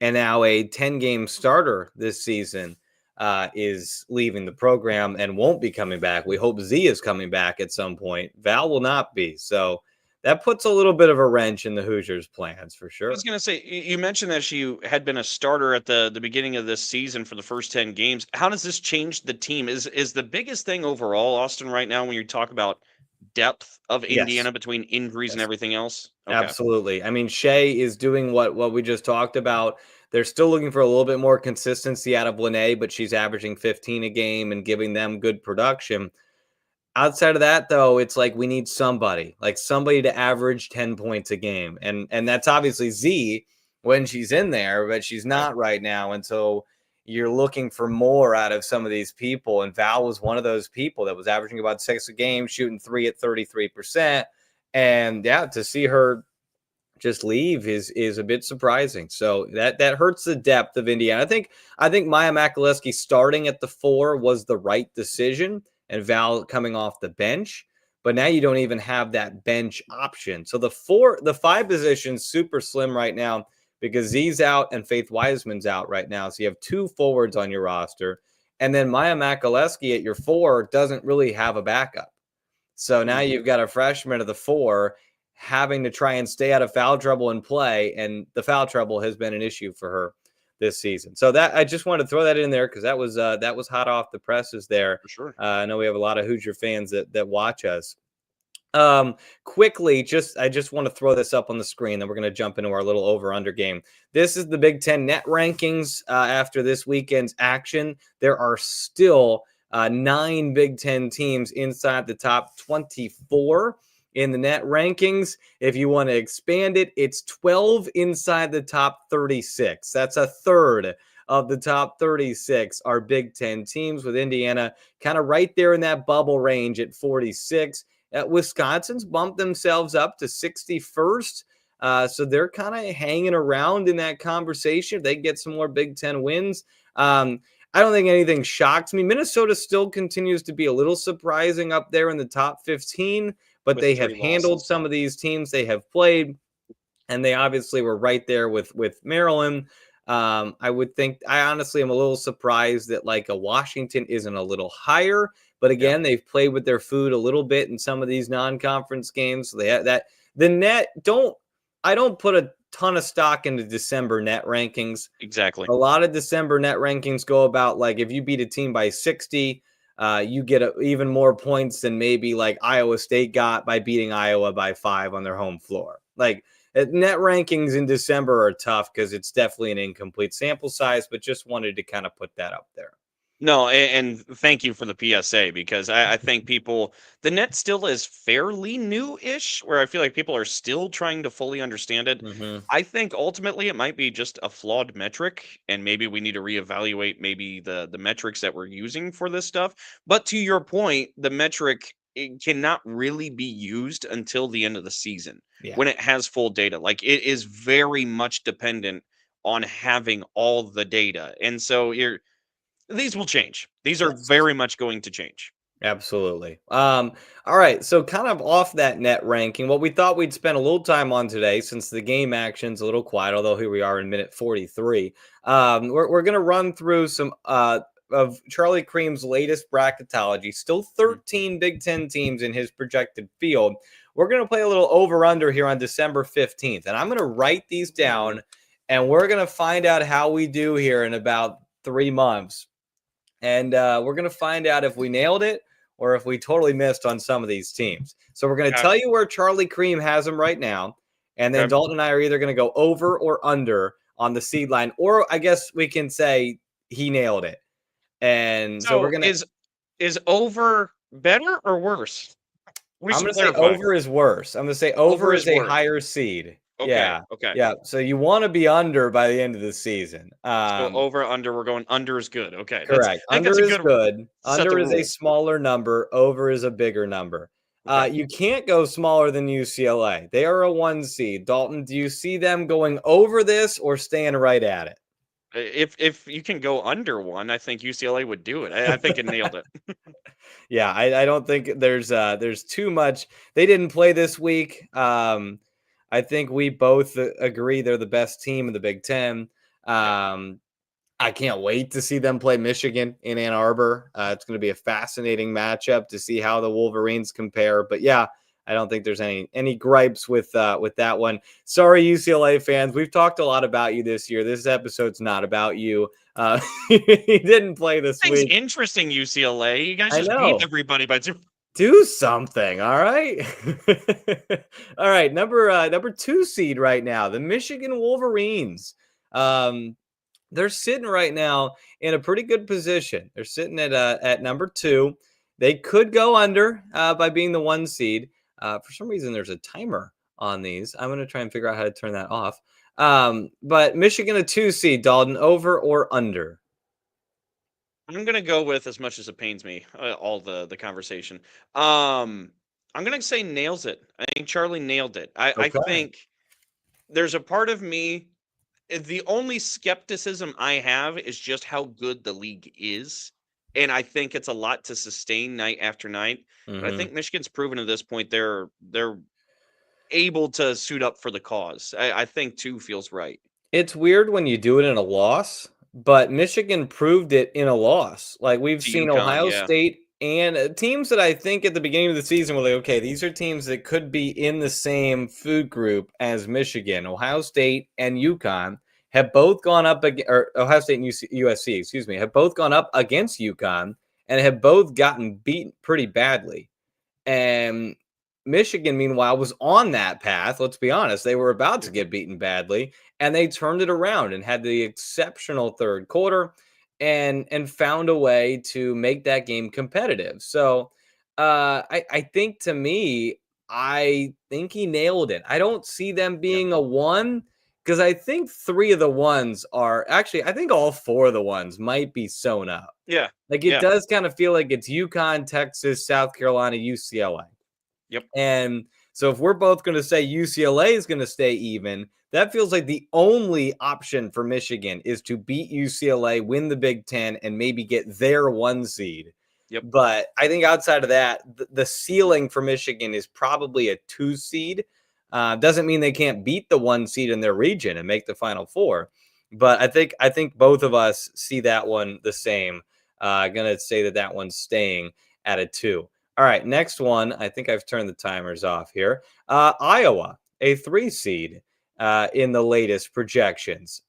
and now a 10-game starter this season. is leaving the program and won't be coming back. We hope Z is coming back at some point. Val will not be. So that puts a little bit of a wrench in the Hoosiers' plans for I sure. was gonna say you mentioned that she had been a starter at the beginning of this season for the first 10 games. How does this change the team? Is the biggest thing overall, Austin, right now when you talk about depth of Yes. Indiana between injuries and Yes. everything else? Okay, Absolutely. I mean, Shea is doing what we just talked about. They're still looking for a little bit more consistency out of Lene, but she's averaging 15 a game and giving them good production. Outside of that, though, it's like we need somebody, like somebody to average 10 points a game. And that's obviously Z when she's in there, but she's okay, not right now. And so you're looking for more out of some of these people. And Val was one of those people that was averaging about 6 a game, shooting 3 at 33%. And yeah, to see her just leave is a bit surprising. So that hurts the depth of Indiana. I think Maya Makalewski starting at the 4 was the right decision, and Val coming off the bench. But now you don't even have that bench option. So the 5 positions super slim right now because Z's out and Faith Wiseman's out right now. So you have 2 forwards on your roster, and then Maya Makalewski at your 4 doesn't really have a backup. So now mhm, you've got a freshman of the 4 having to try and stay out of foul trouble and play, and the foul trouble has been an issue for her this season. So that I just wanted to throw that in there because that was hot off the presses there. for sure. I know we have a lot of Hoosier fans that watch us. Quickly, I just want to throw this up on the screen. Then we're going to jump into our little over under game. This is the Big Ten net rankings after this weekend's action. There are still 9 Big Ten teams inside the top 24 in the net rankings. If you want to expand it, it's 12 inside the top 36. That's a third of the top 36 are Big Ten teams, with Indiana kind of right there in that bubble range at 46. Wisconsin's bumped themselves up to 61st. So they're kind of hanging around in that conversation. If they get some more Big Ten wins. I don't think anything shocks me. Minnesota still continues to be a little surprising up there in the top 15, but With they have 3 handled losses. some of these teams they have played, and they obviously were right there with Maryland. I would think I honestly am a little surprised that like a Washington isn't a little higher, but Yeah. again, they've played with their food a little bit in some of these non-conference games. So they have that. The net don't I don't put a ton of stock into December net rankings. Exactly. A lot of December net rankings go about like if you beat a team by 60, you get even more points than maybe like Iowa State got by beating Iowa by 5 on their home floor. Like net rankings in December are tough because it's definitely an incomplete sample size, but just wanted to kind of put that up there. No, and thank you for the PSA because I think the net still is fairly new-ish, where I feel like people are still trying to fully understand it. Mm-hmm. I think ultimately it might be just a flawed metric, and maybe we need to reevaluate maybe the metrics that we're using for this stuff. But to your point, the metric it cannot really be used until the end of the season Yeah. when it has full data. Like it is very much dependent on having all the data, and so these will change. These are Yes. very much going to change. Absolutely. All right. So, kind of off that net ranking, what we thought we'd spend a little time on today, since the game action's a little quiet, although here we are in minute 43. We're going to run through some of Charlie Cream's latest bracketology. Still Mhm. 13 Big Ten teams in his projected field. We're going to play a little over under here on December 15th. And I'm going to write these down, and we're going to find out how we do here in about 3 months. And we're going to find out if we nailed it or if we totally missed on some of these teams. So we're going to Okay. tell you where Charlie Cream has them right now. And then Okay. Dalton and I are either going to go over or under on the seed line, or I guess we can say he nailed it. And so we're So going to, is over better or worse? We I'm should going to say clarify. over is worse. I'm going to say over Over is is a worse. higher seed. Okay. Yeah. Okay. Yeah. So you want to be under by the end of the season. So over under we're going under is good. Okay. Correct. I think that's Under a is good good. set Under of is a rules. smaller number. Over is a bigger number. Okay. You can't go smaller than UCLA. They are a 1 seed. Dalton, do you see them going over this or staying right at If you can go under one, I think UCLA would do it. I think it it? nailed it. Yeah, I don't think there's too much. They didn't play this week. I think we both agree they're the best team in the Big Ten. Yeah. Um, I can't wait to see them play Michigan in Ann Arbor. It's going to be a fascinating matchup to see how the Wolverines compare. But yeah, I don't think there's any gripes with that one. Sorry, UCLA fans. We've talked a lot about you this year. This episode's not about you. He didn't play this Things week. interesting, UCLA. You guys I just beat know. everybody by 2. Do something, all right? All right, number 2 seed right now, the Michigan Wolverines. Um, they're sitting right now in a pretty good position. They're sitting at number 2. They could go under by being the 1 seed. For some reason, there's a timer on these. I'm going to try and figure out how to turn that off. But Michigan a 2 seed, Dalton, over or under? I'm gonna go with, as much as it pains me, all the conversation. I'm gonna say nails it. I think Charlie nailed it. I Okay. think there's a part of me. The only skepticism I have is just how good the league is, and I think it's a lot to sustain night after night. But I Hmm. think Michigan's proven at this point they're able to suit up for the cause. I think 2 feels right. It's weird when you do it in a loss, but Michigan proved it in a loss. Like we've To seen UConn, Ohio yeah. State and teams that I think at the beginning of the season were like, okay, these are teams that could be in the same food group as Michigan. Ohio State and UConn have both gone up, or Ohio State and USC, excuse me, have both gone up against UConn and have both gotten beat pretty badly. And Michigan, meanwhile, was on that path. Let's be honest. They were about to get beaten badly, and they turned it around and had the exceptional third quarter and found a way to make that game competitive. So I think to me, I think he nailed it. I don't see them Yeah. being a 1 because I think 3 of the ones are actually, I think all 4 of the ones might be sewn up. Yeah. Like it Yeah. does kind of feel like it's UConn, Texas, South Carolina, UCLA. Yep. And so if we're both going to say UCLA is going to stay even, that feels like the only option for Michigan is to beat UCLA, win the Big Ten, and maybe get their 1 seed. Yep. But I think outside of that, the ceiling for Michigan is probably a 2 seed. Doesn't mean they can't beat the 1 seed in their region and make the Final Four. But I think both of us see that one the same. Gonna say that one's staying at a 2. All right, next one. I think I've turned the timers off here. Iowa, a 3 seed in the latest projections.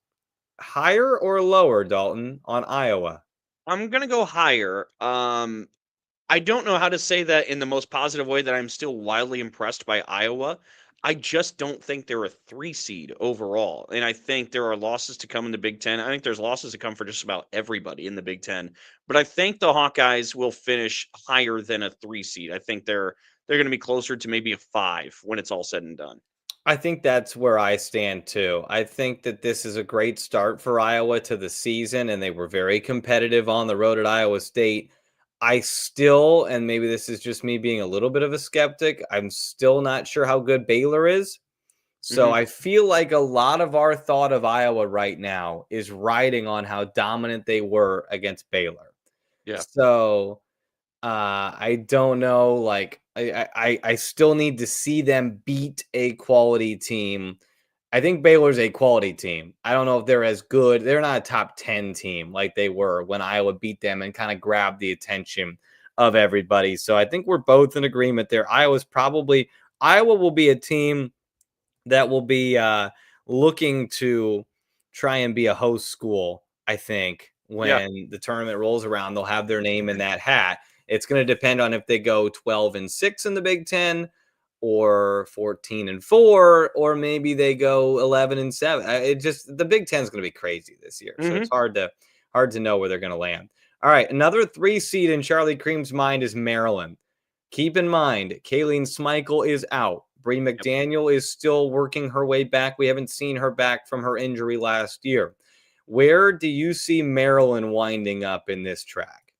Higher or lower, Dalton, on Iowa? I'm gonna go higher. I don't know how to say that in the most positive way that I'm still wildly impressed by Iowa. I just don't think they're a 3 seed overall. And I think there are losses to come in the Big Ten. I think there's losses to come for just about everybody in the Big Ten. But I think the Hawkeyes will finish higher than a 3 seed. I think they're going to be closer to maybe a 5 when it's all said and done. I think that's where I stand too. I think that this is a great start for Iowa to the season, and they were very competitive on the road at Iowa State. I still, and maybe this is just me being a little bit of a skeptic, I'm still not sure how good Baylor is. So Hmm. I feel like a lot of our thought of Iowa right now is riding on how dominant they were against Baylor. Yeah. So I don't know. Like I still need to see them beat a quality team. I think Baylor's a quality team. I don't know if they're as good. They're not a top 10 team like they were when Iowa beat them and kind of grabbed the attention of everybody. So I think we're both in agreement there. Iowa will be a team that will be looking to try and be a host school. I think Yeah. when the tournament rolls around, they'll have their name in that hat. It's going to depend on if they go 12-6 in the Big Ten, or 14-4, or maybe they go 11-7. It just, the Big Ten is going to be crazy this year, so it's Hmm. hard to know where they're going to land. All right, another 3 seed in Charlie Cream's mind is Maryland. Keep in mind, Kayleen Smeichel is out. Bree Yep. McDaniel is still working her way back. We haven't seen her back from her injury last year. Where do you see Maryland winding up in this track?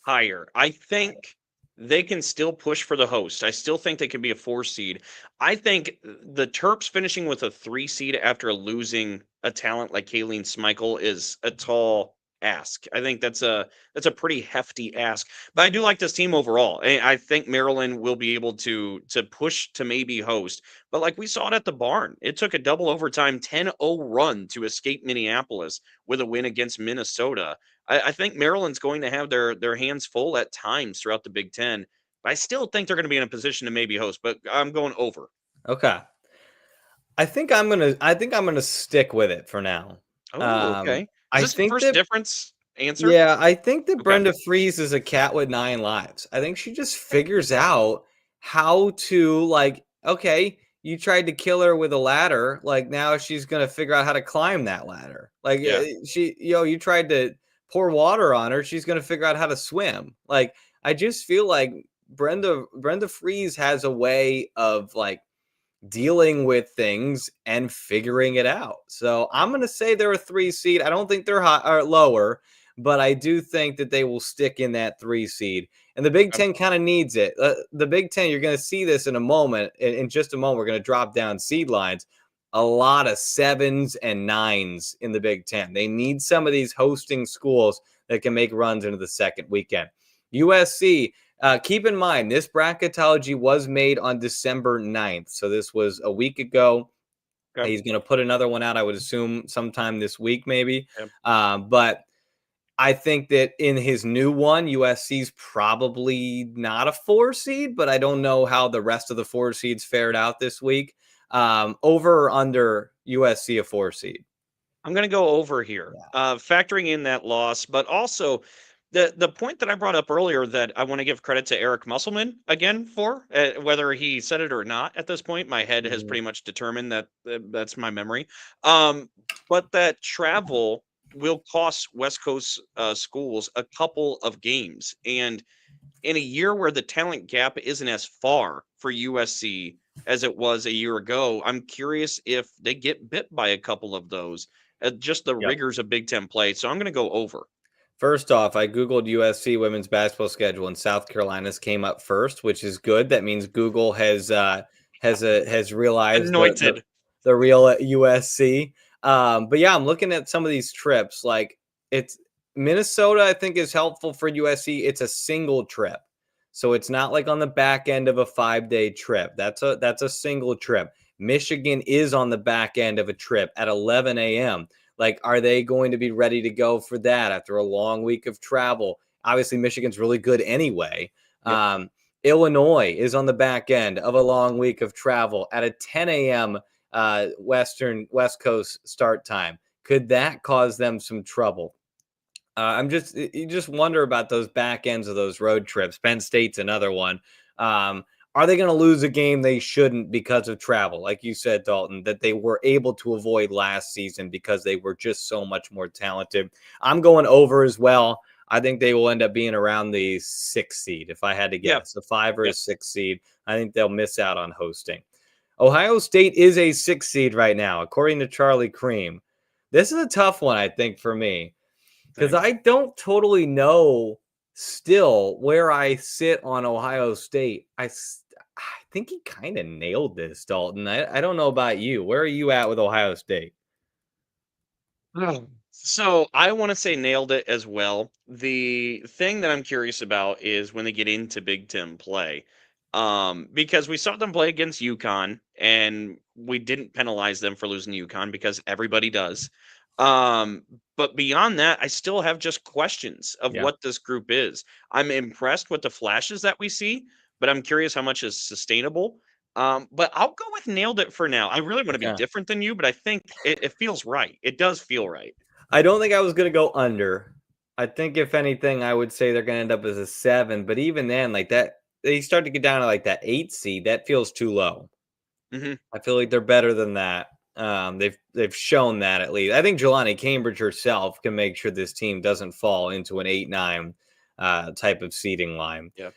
Higher. I think they can still push for the host. I still think they can be a 4 seed. I think the Terps finishing with a 3 seed after losing a talent like Kayleen Smeichel is a tall ask. I think that's a pretty hefty ask. But I do like this team overall. I think Maryland will be able to push to maybe host. But like we saw it at the barn, it took a double overtime 10-0 run to escape Minneapolis with a win against Minnesota. I think Maryland's going to have their hands full at times throughout the Big Ten. But I still think they're going to be in a position to maybe host. But I'm going over. Okay. I think I'm gonna stick with it for now. Oh, okay. Is I this think first that difference answer? Yeah, I think that Okay. Brenda Fries is a cat with 9 lives. I think she just figures out how to, like, okay, you tried to kill her with a ladder, like, now she's gonna figure out how to climb that ladder. Like, Yeah. you tried to pour water on her, she's gonna figure out how to swim. Like, I just feel like Brenda Fries has a way of, like, dealing with things and figuring it out. So I'm going to say they're a 3 seed. I don't think they're high or lower, but I do think that they will stick in that 3 seed. And the Big Okay. Ten kind of needs it. The Big Ten, you're going to see this in a moment. In just a moment, we're going to drop down seed lines. A lot of 7s and 9s in the Big Ten. They need some of these hosting schools that can make runs into the second weekend. USC, keep in mind, this bracketology was made on December 9th. So this was a week ago. Okay. He's going to put another one out, I would assume, sometime this week, maybe. Yep. But I think that in his new one, USC's probably not a 4 seed, but I don't know how the rest of the 4 seeds fared out this week. Over or under USC a 4 seed? I'm going to go over here, factoring in that loss, but also the point that I brought up earlier that I want to give credit to Eric Musselman again for, whether he said it or not at this point. My head has pretty much determined that that's my memory. But that travel will cost West Coast schools a couple of games, and in a year where the talent gap isn't as far for USC as it was a year ago, I'm curious if they get bit by a couple of those. Just the Yep. rigors of Big Ten play. So I'm going to go over. First off, I Googled USC women's basketball schedule, and South Carolina's came up first, which is good. That means Google has realized Anointed. the real USC. But yeah, I'm looking at some of these trips. Like, it's Minnesota, I think, is helpful for USC. It's a single trip, so it's not like on the back end of a 5-day trip. That's a single trip. Michigan is on the back end of a trip at 11 a.m. Like, are they going to be ready to go for that after a long week of travel? Obviously, Michigan's really good anyway. Yep. Illinois is on the back end of a long week of travel at a 10 a.m. West Coast start time. Could that cause them some trouble? You just wonder about those back ends of those road trips. Penn State's another one. Are they going to lose a game they shouldn't because of travel? Like you said, Dalton, that they were able to avoid last season because they were just so much more talented. I'm going over as well. I think they will end up being around the 6 seed, if I had to guess. A 5 or a 6 seed. I think they'll miss out on hosting. Ohio State is a 6 seed right now, according to Charlie Cream. This is a tough one, I think, for me, because I don't totally know still where I sit on Ohio State. I think he kind of nailed this, Dalton. I don't know about you. Where are you at with Ohio State? So I want to say nailed it as well. The thing that I'm curious about is when they get into Big Ten play. Because we saw them play against UConn and we didn't penalize them for losing UConn because everybody does. But beyond that, I still have just questions of Yeah. what this group is. I'm impressed with the flashes that we see, but I'm curious how much is sustainable. But I'll go with nailed it for now. I really want to be Okay. different than you, but I think it feels right. It does feel right. I don't think I was going to go under. I think if anything, I would say they're going to end up as a 7. But even then, like that, they start to get down to like that 8 seed. That feels too low. Hmm. I feel like they're better than that. They've shown that at least. I think Jelani Cambridge herself can make sure this team doesn't fall into an 8-9 type of seeding line. Yeah.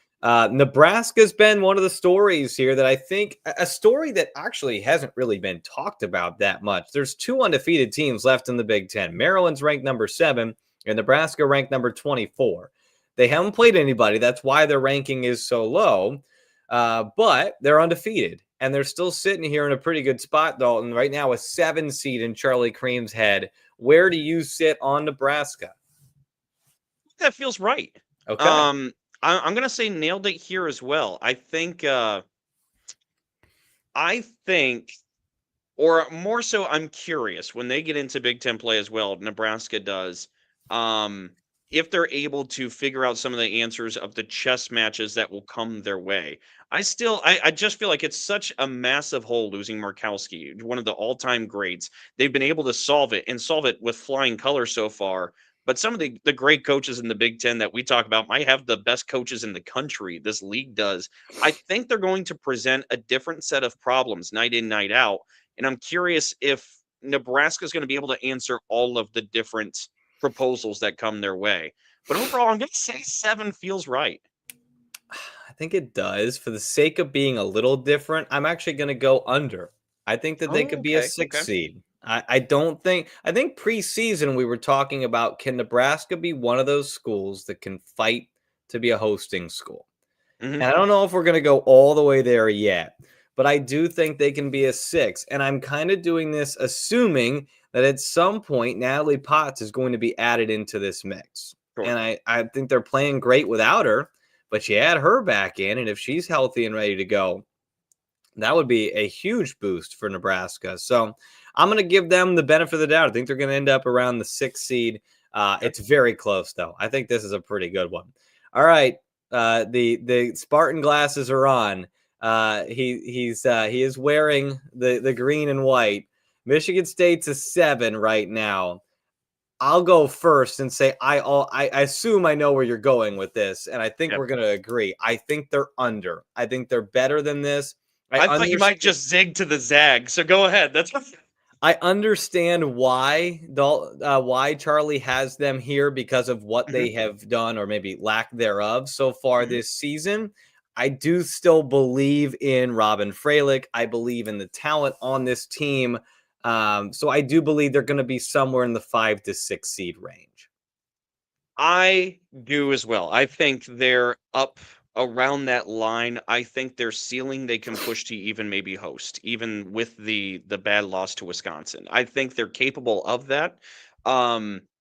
Nebraska's been one of the stories here that I think a story that actually hasn't really been talked about that much. There's 2 undefeated teams left in the Big Ten. Maryland's ranked number 7 and Nebraska ranked number 24. They haven't played anybody. That's why their ranking is so low. But they're undefeated and they're still sitting here in a pretty good spot, Dalton. Right now, a 7 seed in Charlie Cream's head. Where do you sit on Nebraska? that feels right. Okay. I'm gonna say nailed it here as well. I think, or more so, I'm curious when they get into Big Ten play as well. Nebraska does. Um, if they're able to figure out some of the answers of the chess matches that will come their way. I just feel like it's such a massive hole losing Markowski, one of the all-time greats. They've been able to solve it and solve it with flying colors so far. But some of the great coaches in the Big Ten that we talk about might have the best coaches in the country. This league does. I think they're going to present a different set of problems night in, night out. And I'm curious if Nebraska is going to be able to answer all of the different proposals that come their way. But overall, I'm going to say 7 feels right. I think it does. For the sake of being a little different, I'm actually going to go under. I think that they Oh, could be a okay. 6 Okay. seed. I don't think, I think preseason we were talking about, can Nebraska be one of those schools that can fight to be a hosting school? Hmm. And I don't know if we're going to go all the way there yet, but I do think they can be a 6. And I'm kind of doing this assuming that at some point Natalie Potts is going to be added into this mix. Sure. And I think they're playing great without her, but you add her back in, and if she's healthy and ready to go, that would be a huge boost for Nebraska. So I'm going to give them the benefit of the doubt. I think they're going to end up around the 6th seed. Okay. It's very close, though. I think this is a pretty good one. All right, the Spartan glasses are on. He is wearing the green and white. Michigan State's a 7 right now. I'll go first and say I assume I know where you're going with this, and I think Yep. we're going to agree. I think they're under. I think they're better than this. I I thought you might understand. just zig to the zag. So go ahead. That's I understand why Charlie has them here because of what Mhm. they have done or maybe lack thereof so far Mhm. this season. I do still believe in Robin Freilich. I believe in the talent on this team. So I do believe they're going to be somewhere in the 5 to 6 seed range. I do as well. I think they're up around that line. I think their ceiling they can push to even maybe host, even with the bad loss to Wisconsin. I think they're capable of that.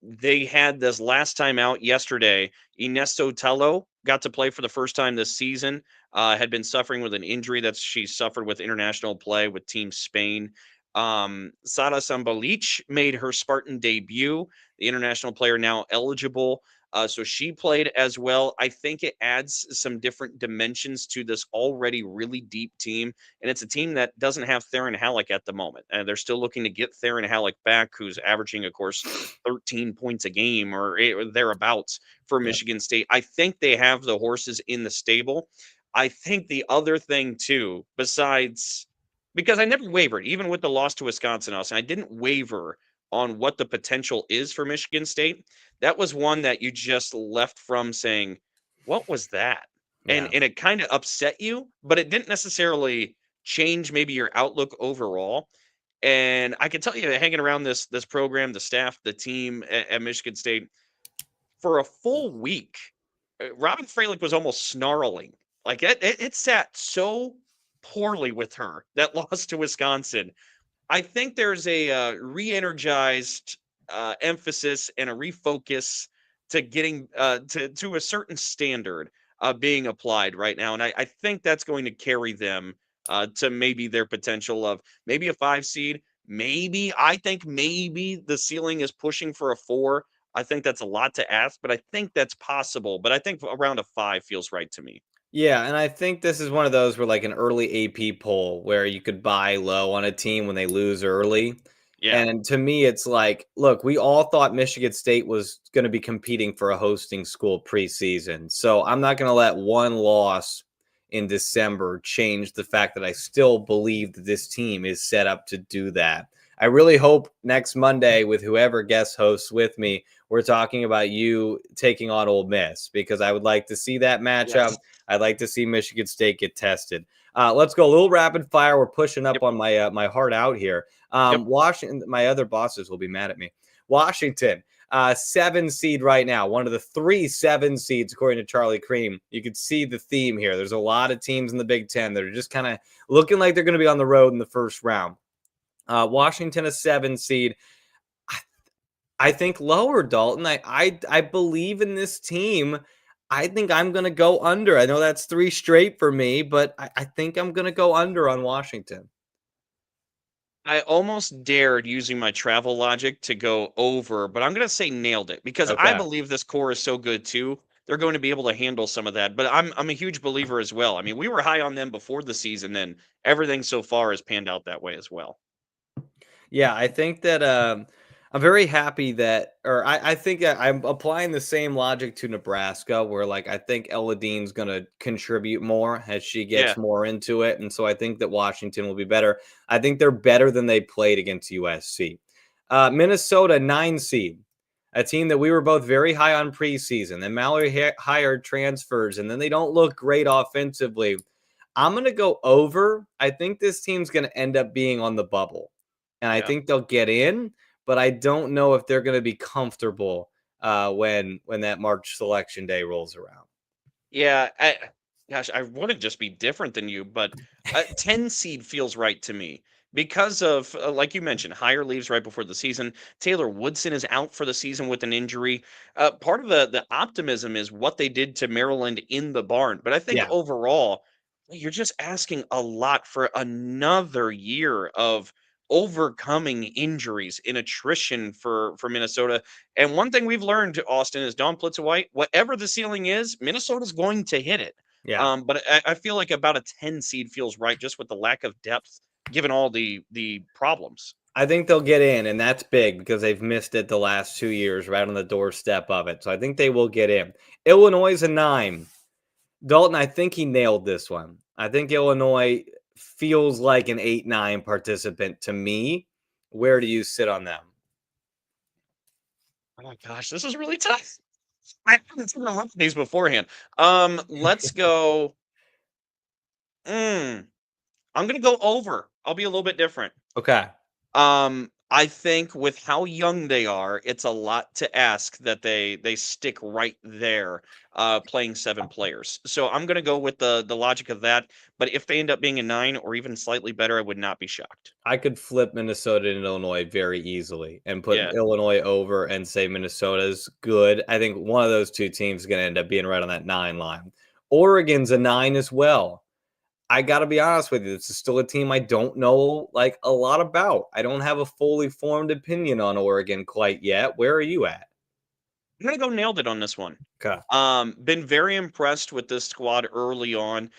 They had this last time out yesterday. Ines Sotelo got to play for the first time this season. Had been suffering with an injury that she suffered with international play with Team Spain. Sara Sambalic made her Spartan debut, the international player now eligible. So she played as well. I think it adds some different dimensions to this already really deep team. And it's a team that doesn't have Theron Halleck at the moment. And they're still looking to get Theron Halleck back, who's averaging, of course, 13 points a game or thereabouts for Yeah. Michigan State. I think they have the horses in the stable. I think the other thing, too, besides because I never wavered, even with the loss to Wisconsin, Austin, I didn't waver on what the potential is for Michigan State. That was one that you just left from saying, "What was that?" Yeah. And it kind of upset you, but it didn't necessarily change maybe your outlook overall. And I can tell you, hanging around this program, the staff, the team at Michigan State for a full week, Robin Freilich was almost snarling. Like it sat so poorly with her that loss to Wisconsin. I think there's a re-energized emphasis and a refocus to getting to a certain standard being applied right now, and I think that's going to carry them to maybe their potential of maybe a 5 seed. Maybe I think maybe the ceiling is pushing for a 4. I think that's a lot to ask, but I think that's possible. But I think around a 5 feels right to me. Yeah, and I think this is one of those where like an early AP poll where you could buy low on a team when they lose early. Yeah. And to me, it's like, look, we all thought Michigan State was going to be competing for a hosting school preseason. So I'm not going to let one loss in December change the fact that I still believe that this team is set up to do that. I really hope next Monday, with whoever guest hosts with me, we're talking about you taking on Ole Miss, because I would like to see that matchup. Yes. I'd like to see Michigan State get tested. Let's go a little rapid fire. We're pushing up Yep. on my heart out here. Yep. Washington, my other bosses will be mad at me. Washington, 7 seed right now, one of the 3 7 seeds according to Charlie Cream. You can see the theme here. There's a lot of teams in the Big Ten that are just kind of looking like they're going to be on the road in the first round. Washington, a 7 seed. I think lower, Dalton. I believe in this team. I think I'm going to go under. I know that's 3 straight for me, but I think I'm going to go under on Washington. I almost dared using my travel logic to go over, but I'm going to say nailed it because I Okay. believe this core is so good too. They're going to be able to handle some of that. But I'm a huge believer as well. I mean, we were high on them before the season, and everything so far has panned out that way as well. Yeah, I think that I'm very happy that, or I think that I'm applying the same logic to Nebraska, where like I think Ella Dean's going to contribute more as she Yeah, gets more into it, and so I think that Washington will be better. I think they're better than they played against USC. Minnesota 9 seed, a team that we were both very high on preseason. Then Mallory hired transfers, and then they don't look great offensively. I'm going to go over. I think this team's going to end up being on the bubble, and I yeah. think they'll get in, but I don't know if they're going to be comfortable when that March selection day rolls around. Yeah, gosh, I wouldn't just be different than you, but a 10 seed feels right to me because of, like you mentioned, higher leaves right before the season. Taylor Woodson is out for the season with an injury. Part of the optimism is what they did to Maryland in the barn, but I think Yeah, overall, you're just asking a lot for another year of overcoming injuries and attrition for Minnesota. And one thing we've learned, Austin, is Don Plitzawhite, whatever the ceiling is, Minnesota's going to hit it. yeah. But I feel like about a 10 seed feels right, just with the lack of depth, given all the problems. I think they'll get in, and that's big because they've missed it the last 2 years, right on the doorstep of it. So I think they will get in. Illinois is a 9. Dalton, I think he nailed this one. I think Illinois feels like an 8-9 participant to me. Where do you sit on them? Oh my gosh, this is really tough. I haven't seen enough of these beforehand. Let's go. I'm gonna go over. I'll be a little bit different. Okay. I think with how young they are, it's a lot to ask that they stick right there, playing 7 players. So I'm gonna go with the logic of that. But if they end up being a 9 or even slightly better, I would not be shocked. I could flip Minnesota and Illinois very easily and put Yeah. Illinois over and say Minnesota's good. I think one of those two teams is going to end up being right on that 9 line. Oregon's a 9 as well. I got to be honest with you. This is still a team I don't know like a lot about. I don't have a fully formed opinion on Oregon quite yet. Where are you at? I'm gonna go nailed it on this one. Okay. Been very impressed with this squad early on.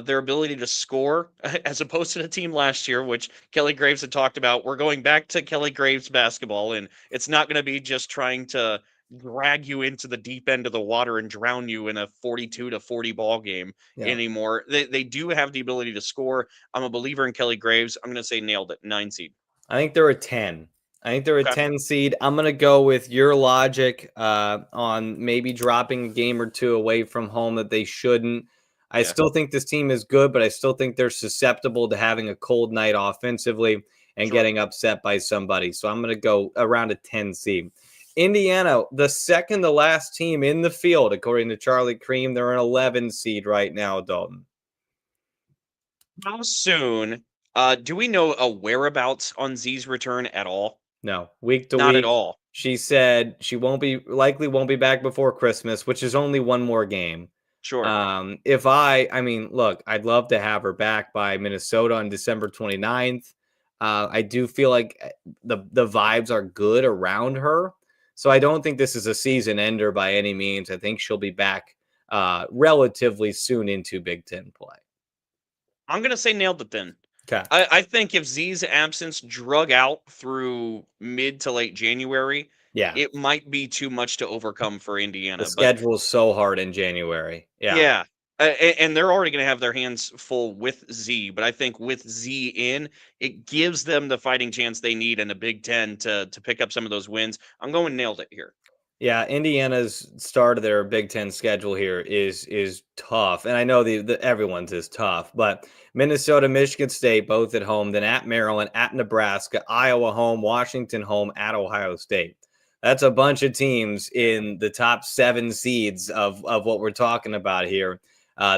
Their ability to score, as opposed to the team last year, which Kelly Graves had talked about. We're going back to Kelly Graves basketball, and it's not going to be just trying to drag you into the deep end of the water and drown you in a 42-40 ball game Yeah. anymore. They do have the ability to score. I'm a believer in Kelly Graves. I'm going to say nailed it. 9 seed. I think they're a 10. I think they're a Okay. 10 seed. I'm going to go with your logic on maybe dropping a game or two away from home that they shouldn't. I Yeah. still think this team is good, but I still think they're susceptible to having a cold night offensively and Sure. getting upset by somebody. So I'm going to go around a 10 seed. Indiana, the second to last team in the field, according to Charlie Cream, they're an 11 seed right now, Dalton. How soon? Do we know a whereabouts on Z's return at all? No, week to Not at week. all. She said she won't be back before Christmas, which is only one more game. Sure. If I mean, look, I'd love to have her back by Minnesota on December 29th. I do feel like the vibes are good around her. So I don't think this is a season ender by any means. I think she'll be back relatively soon into Big Ten play. I'm gonna say nailed it then. Okay. I think if Z's absence drug out through mid to late January, Yeah. it might be too much to overcome for The Indiana. But schedule is so hard in January. Yeah. yeah, and they're already gonna have their hands full with Z. But I think with Z in, it gives them the fighting chance they need in the Big Ten to pick up some of those wins. I'm going nailed it here. Yeah, Indiana's start of their Big Ten schedule here is tough, and I know the everyone's is tough, but Minnesota, Michigan State, both at home, then at Maryland, at Nebraska, Iowa home, Washington home, at Ohio State. That's a bunch of teams in the top 7 seeds of what we're talking about here.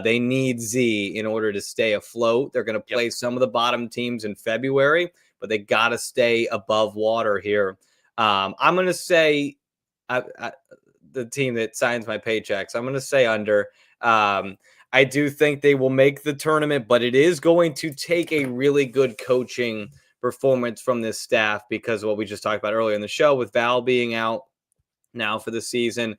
They need Z in order to stay afloat. They're going to Yep. play some of the bottom teams in February, but they got to stay above water here I'm going to say the team that signs my paychecks. I'm going to say under. I do think they will make the tournament, but it is going to take a really good coaching performance from this staff because of what we just talked about earlier in the show with Val being out now for the season,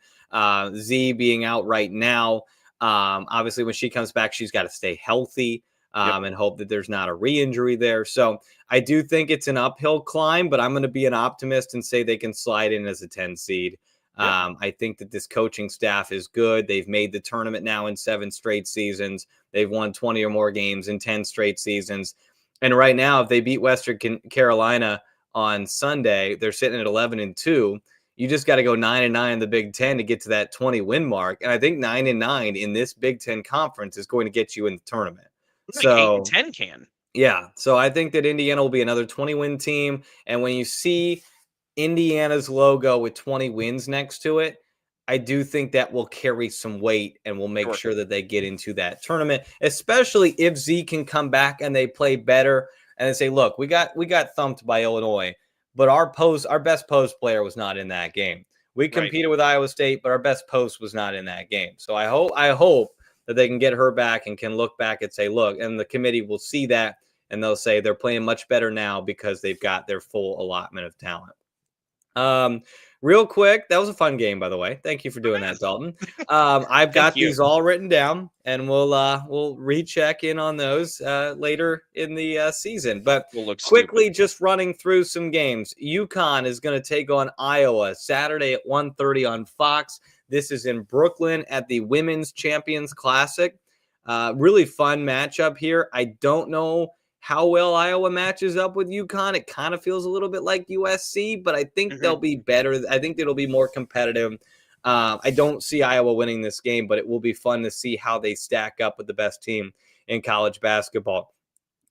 Z being out right now. Obviously, when she comes back, she's got to stay healthy and hope that there's not a re-injury there. So I do think it's an uphill climb, but I'm going to be an optimist and say they can slide in as a 10 seed. I think that this coaching staff is good. They've made the tournament now in 7 straight seasons. They've won 20 or more games in 10 straight seasons. And right now, if they beat Western Carolina on Sunday, they're sitting at 11-2. You just got to go 9-9 in the Big Ten to get to that 20 win mark. And I think 9-9 in this Big Ten conference is going to get you in the tournament. Like so 8-10 can. Yeah. So I think that Indiana will be another 20 win team. And when you see Indiana's logo with 20 wins next to it, I do think that will carry some weight and will make sure that they get into that tournament, especially if Z can come back and they play better and they say, look, we got thumped by Illinois, but our best post player was not in that game. We competed with Iowa State, but our best post was not in that game. So I hope that they can get her back and can look back and say, look, and the committee will see that and they'll say they're playing much better now because they've got their full allotment of talent. Real quick, that was a fun game, by the way. Thank you for doing that, Dalton. I've got these all written down, and we'll recheck in on those later in the season. But quickly, just running through some games. UConn is going to take on Iowa Saturday at 1:30 on Fox. This is in Brooklyn at the Women's Champions Classic. Really fun matchup here. I don't know how well Iowa matches up with UConn. It kind of feels a little bit like USC, but I think they'll be better. I think it'll be more competitive. I don't see Iowa winning this game, but it will be fun to see how they stack up with the best team in college basketball.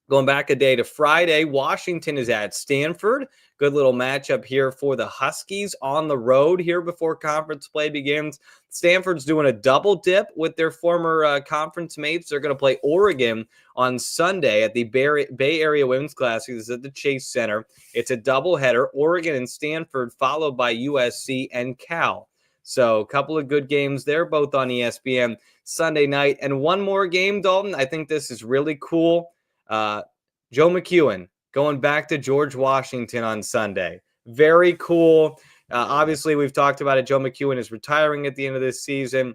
Going back a day to Friday, Washington is at Stanford. Good little matchup here for the Huskies on the road here before conference play begins. Stanford's doing a double dip with their former conference mates. They're going to play Oregon on Sunday at the Bay Area Women's Classic. This is at the Chase Center. It's a doubleheader, Oregon and Stanford, followed by USC and Cal. So a couple of good games there, both on ESPN Sunday night. And one more game, Dalton. I think this is really cool. Joe McEwen going back to George Washington on Sunday. Very cool. Obviously, we've talked about it. Joe McEwen is retiring at the end of this season.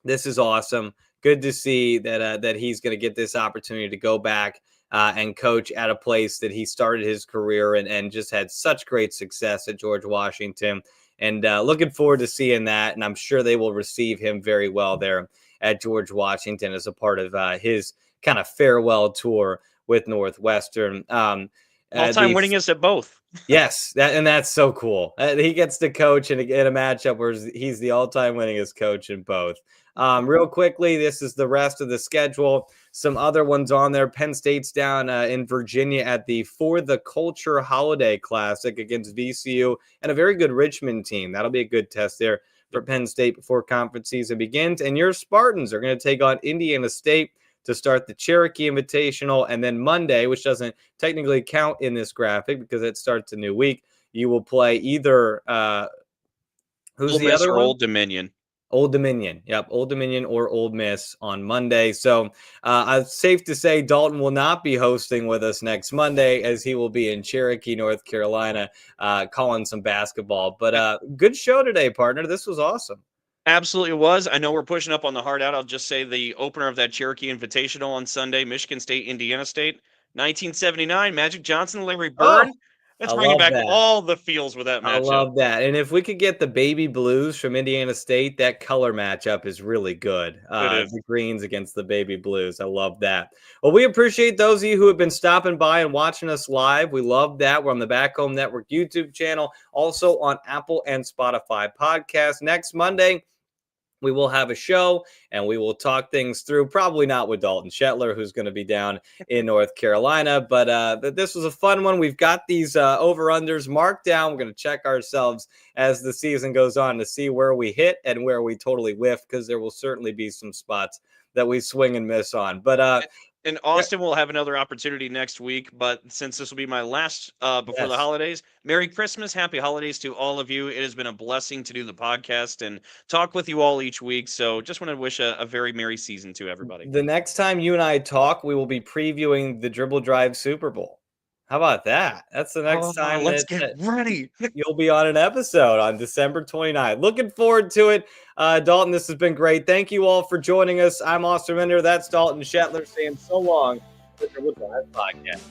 This is awesome. Good to see that he's going to get this opportunity to go back and coach at a place that he started his career and just had such great success at George Washington. And looking forward to seeing that. And I'm sure they will receive him very well there at George Washington as a part of his kind of farewell tour with Northwestern. All-time winningest at both. Yes, that's so cool. He gets to coach in a matchup where he's the all-time winningest coach in both. Real quickly, this is the rest of the schedule. Some other ones on there. Penn State's down in Virginia at the For the Culture Holiday Classic against VCU and a very good Richmond team. That'll be a good test there for Penn State before conference season begins. And your Spartans are going to take on Indiana State to start the Cherokee Invitational. And then Monday, which doesn't technically count in this graphic because it starts a new week, you will play either who's Ole the Miss other or one? Old Dominion. Old Dominion. Yep, Old Dominion or Old Miss on Monday. So it's safe to say Dalton will not be hosting with us next Monday as he will be in Cherokee, North Carolina, calling some basketball. But good show today, partner. This was awesome. Absolutely was. I know we're pushing up on the hard out. I'll just say the opener of that Cherokee Invitational on Sunday, Michigan State, Indiana State, 1979, Magic Johnson, Larry Bird. That's bringing back all the feels with that matchup. I love that. And if we could get the baby blues from Indiana State, that color matchup is really good. The greens against the baby blues. I love that. Well, we appreciate those of you who have been stopping by and watching us live. We love that. We're on the Back Home Network YouTube channel, also on Apple and Spotify podcasts. Next Monday, we will have a show and we will talk things through, probably not with Dalton Shetler, who's going to be down in North Carolina. But this was a fun one. We've got these over-unders marked down. We're going to check ourselves as the season goes on to see where we hit and where we totally whiff, because there will certainly be some spots that we swing and miss on. But And Austin will have another opportunity next week, but since this will be my last before the holidays, Merry Christmas, Happy Holidays to all of you. It has been a blessing to do the podcast and talk with you all each week. So just want to wish a very merry season to everybody. The next time you and I talk, we will be previewing the Dribble Drive Super Bowl. How about that? That's the next time let's get ready. You'll be on an episode on December 29th. Looking forward to it. Dalton, this has been great. Thank you all for joining us. I'm Austin Mender. That's Dalton Shetler saying so long. The Dribble Drive Podcast.